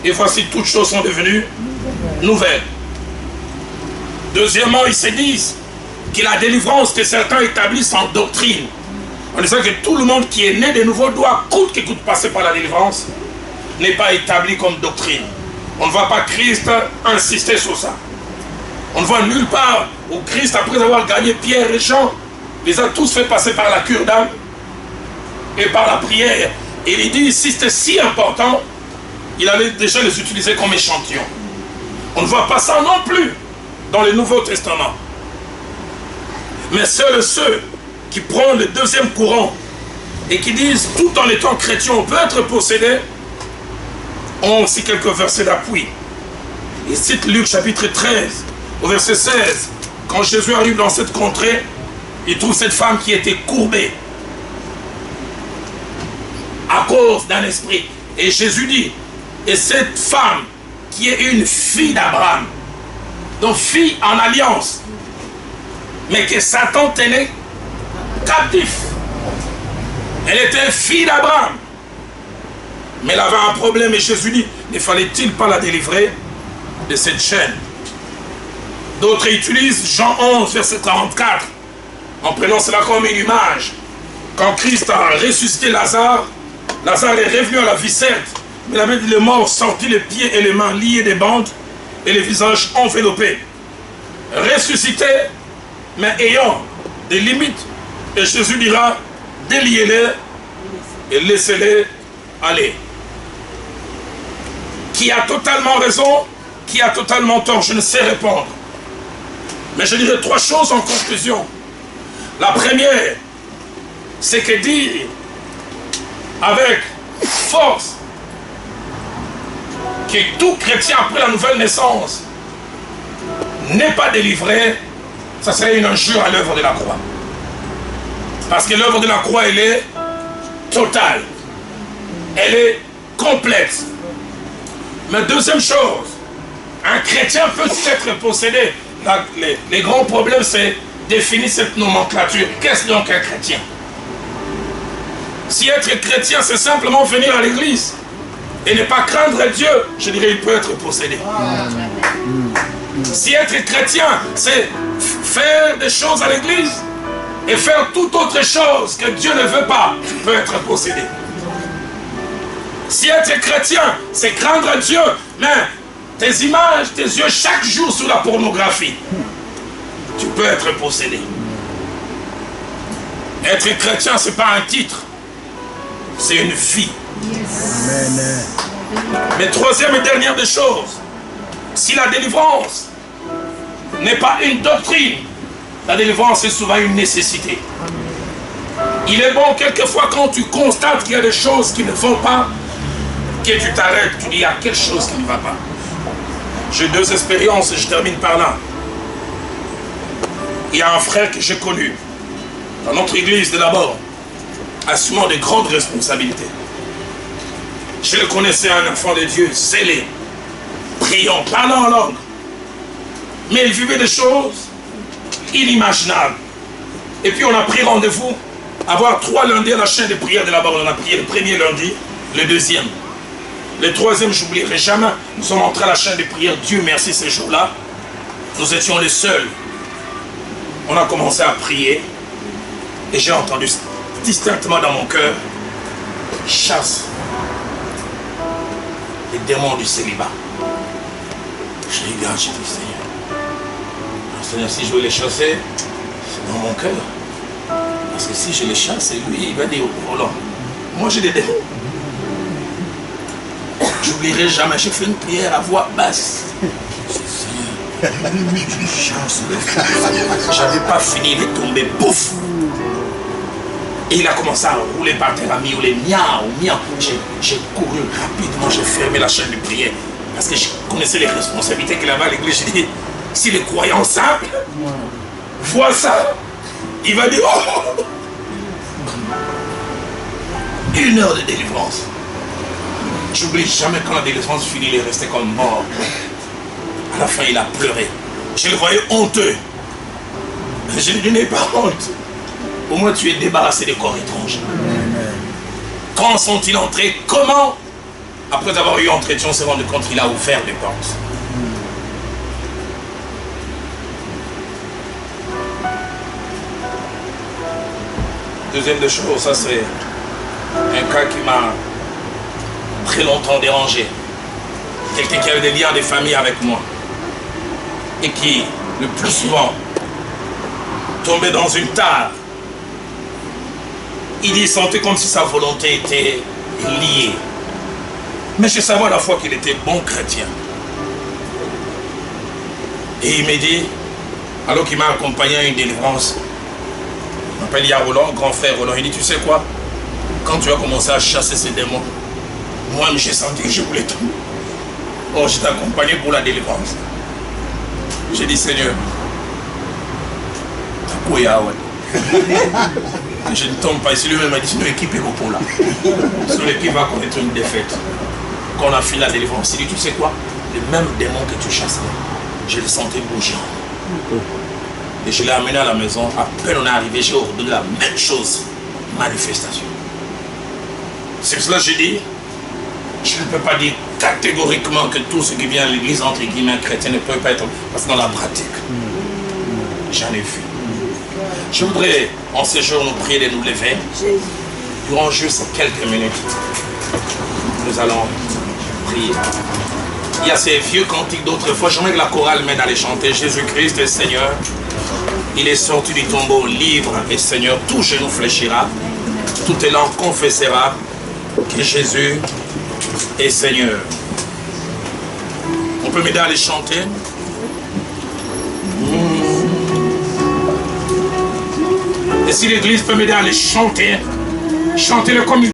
et voici toutes choses sont devenues nouvelles. Deuxièmement, ils se disent que la délivrance que certains établissent en doctrine, en disant que tout le monde qui est né de nouveau doit coûte que coûte passer par la délivrance, n'est pas établi comme doctrine. On ne voit pas Christ insister sur ça. On ne voit nulle part où Christ, après avoir gagné Pierre et Jean, les a tous fait passer par la cure d'âme et par la prière. Et il dit, si c'était si important, il allait déjà les utiliser comme échantillon. On ne voit pas ça non plus dans le Nouveau Testament. Mais seuls ceux qui prennent le deuxième courant et qui disent, tout en étant chrétien, on peut être possédé, ont aussi quelques versets d'appui. Il cite Luc chapitre 13, au verset 16. Quand Jésus arrive dans cette contrée, il trouve cette femme qui était courbée à cause d'un esprit. Et Jésus dit, et cette femme qui est une fille d'Abraham, donc fille en alliance, mais que Satan tenait captif. Elle était fille d'Abraham. Mais elle avait un problème et Jésus dit, ne fallait-il pas la délivrer de cette chaîne? D'autres utilisent Jean 11, verset 44, en prenant cela comme une image. Quand Christ a ressuscité Lazare, Lazare est revenu à la vie certes, mais il avait dit le mort sorti les pieds et les mains liés des bandes et les visages enveloppés. Ressuscité, mais ayant des limites. Et Jésus dira, déliez-les et laissez-les aller. Qui a totalement raison, qui a totalement tort, je ne sais répondre. Mais je dirais 3 choses en conclusion. La première, c'est que dire avec force que tout chrétien après la nouvelle naissance n'est pas délivré, ça serait une injure à l'œuvre de la croix. Parce que l'œuvre de la croix, elle est totale. Elle est complète. Mais deuxième chose, un chrétien peut être possédé. Les grands problèmes, c'est définir cette nomenclature. Qu'est-ce donc un chrétien? Si être chrétien, c'est simplement venir à l'église et ne pas craindre Dieu, je dirais il peut être possédé. Si être chrétien, c'est faire des choses à l'église et faire toute autre chose que Dieu ne veut pas, tu peux être possédé. Si être chrétien, c'est craindre Dieu, mais tes images, tes yeux chaque jour sur la pornographie, tu peux être possédé. Être chrétien, ce n'est pas un titre, c'est une vie. Amen. Mais troisième et dernière des choses, si la délivrance n'est pas une doctrine, la délivrance est souvent une nécessité. Il est bon quelquefois quand tu constates qu'il y a des choses qui ne vont pas, que tu t'arrêtes, tu dis il y a quelque chose qui ne va pas. J'ai 2 expériences et je termine par là. Il y a un frère que j'ai connu dans notre église de là-bas, assumant de grandes responsabilités. Je le connaissais, un enfant de Dieu, zélé, priant, parlant en langue. Mais il vivait des choses inimaginables. Et puis on a pris rendez-vous, avoir 3 lundis à la chaîne de prière de là-bas. On a prié le premier lundi, le deuxième. Le troisième, je n'oublierai jamais, nous sommes entrés à la chaîne de prière, Dieu merci ces jours-là. Nous étions les seuls. On a commencé à prier et j'ai entendu distinctement dans mon cœur, chasse les démons du célibat. Je regarde, je dis Seigneur, si je veux les chasser, c'est dans mon cœur. Parce que si je les chasse, lui, il va dire, oh là, moi j'ai des démons. J'oublierai jamais, j'ai fait une prière à voix basse. Seigneur, chasse le. J'avais pas fini, il est tombé, pouf. Et il a commencé à rouler par terre, à miauler, miaou, miaou. J'ai couru rapidement, j'ai fermé la chaîne de prière. Parce que je connaissais les responsabilités qu'il avait à l'église. J'ai dit, si les croyants simples voient ça, il va dire, oh, 1 heure de délivrance. J'oublie jamais quand la délivrance finit, il est resté comme mort. À la fin, il a pleuré. Je le voyais honteux. Je lui dis, n'aie pas honte. Au moins, tu es débarrassé des corps étrangers. Quand sont-ils entrés? Comment? Après avoir eu entretien, on s'est rendu compte qu'il a ouvert les portes. Deuxième des choses, ça c'est un cas qui m'a très longtemps dérangé. Quelqu'un qui avait des liens de famille avec moi et qui, le plus souvent, tombait dans une tare. Il sentait comme si sa volonté était liée. Mais je savais à la fois qu'il était bon chrétien. Et il m'a dit, alors qu'il m'a accompagné à une délivrance, il m'appelle Yah Roland, grand frère Roland, il dit, tu sais quoi, quand tu as commencé à chasser ces démons, moi-même j'ai senti que je voulais tout. Oh, je t'ai accompagné pour la délivrance. J'ai dit, Seigneur, je ne tombe pas ici. Lui-même m'a dit, sinon l'équipe est pour là. Sinon l'équipe va connaître une défaite. Quand on a fini la délivrance, il dit, tu sais quoi, le même démon que tu chassais, je le sentais bouger. Et je l'ai amené à la maison. À peine on est arrivé, j'ai ordonné la même chose. Manifestation. C'est pour cela que j'ai dit, Je ne peux pas dire catégoriquement que tout ce qui vient à l'église, entre guillemets, chrétienne, ne peut pas être... Parce que dans la pratique, j'en ai vu. Je voudrais, en ce jour, nous prier de nous lever. Durant juste quelques minutes, nous allons prier. Il y a ces vieux cantiques d'autrefois. J'aimerais que la chorale m'aide à les chanter. Jésus-Christ est Seigneur. Il est sorti du tombeau libre et Seigneur. Tout genou fléchira. Toute langue confessera que Jésus est Seigneur. On peut m'aider à les chanter. Et si l'église peut m'aider à les chanter, chantez-le comme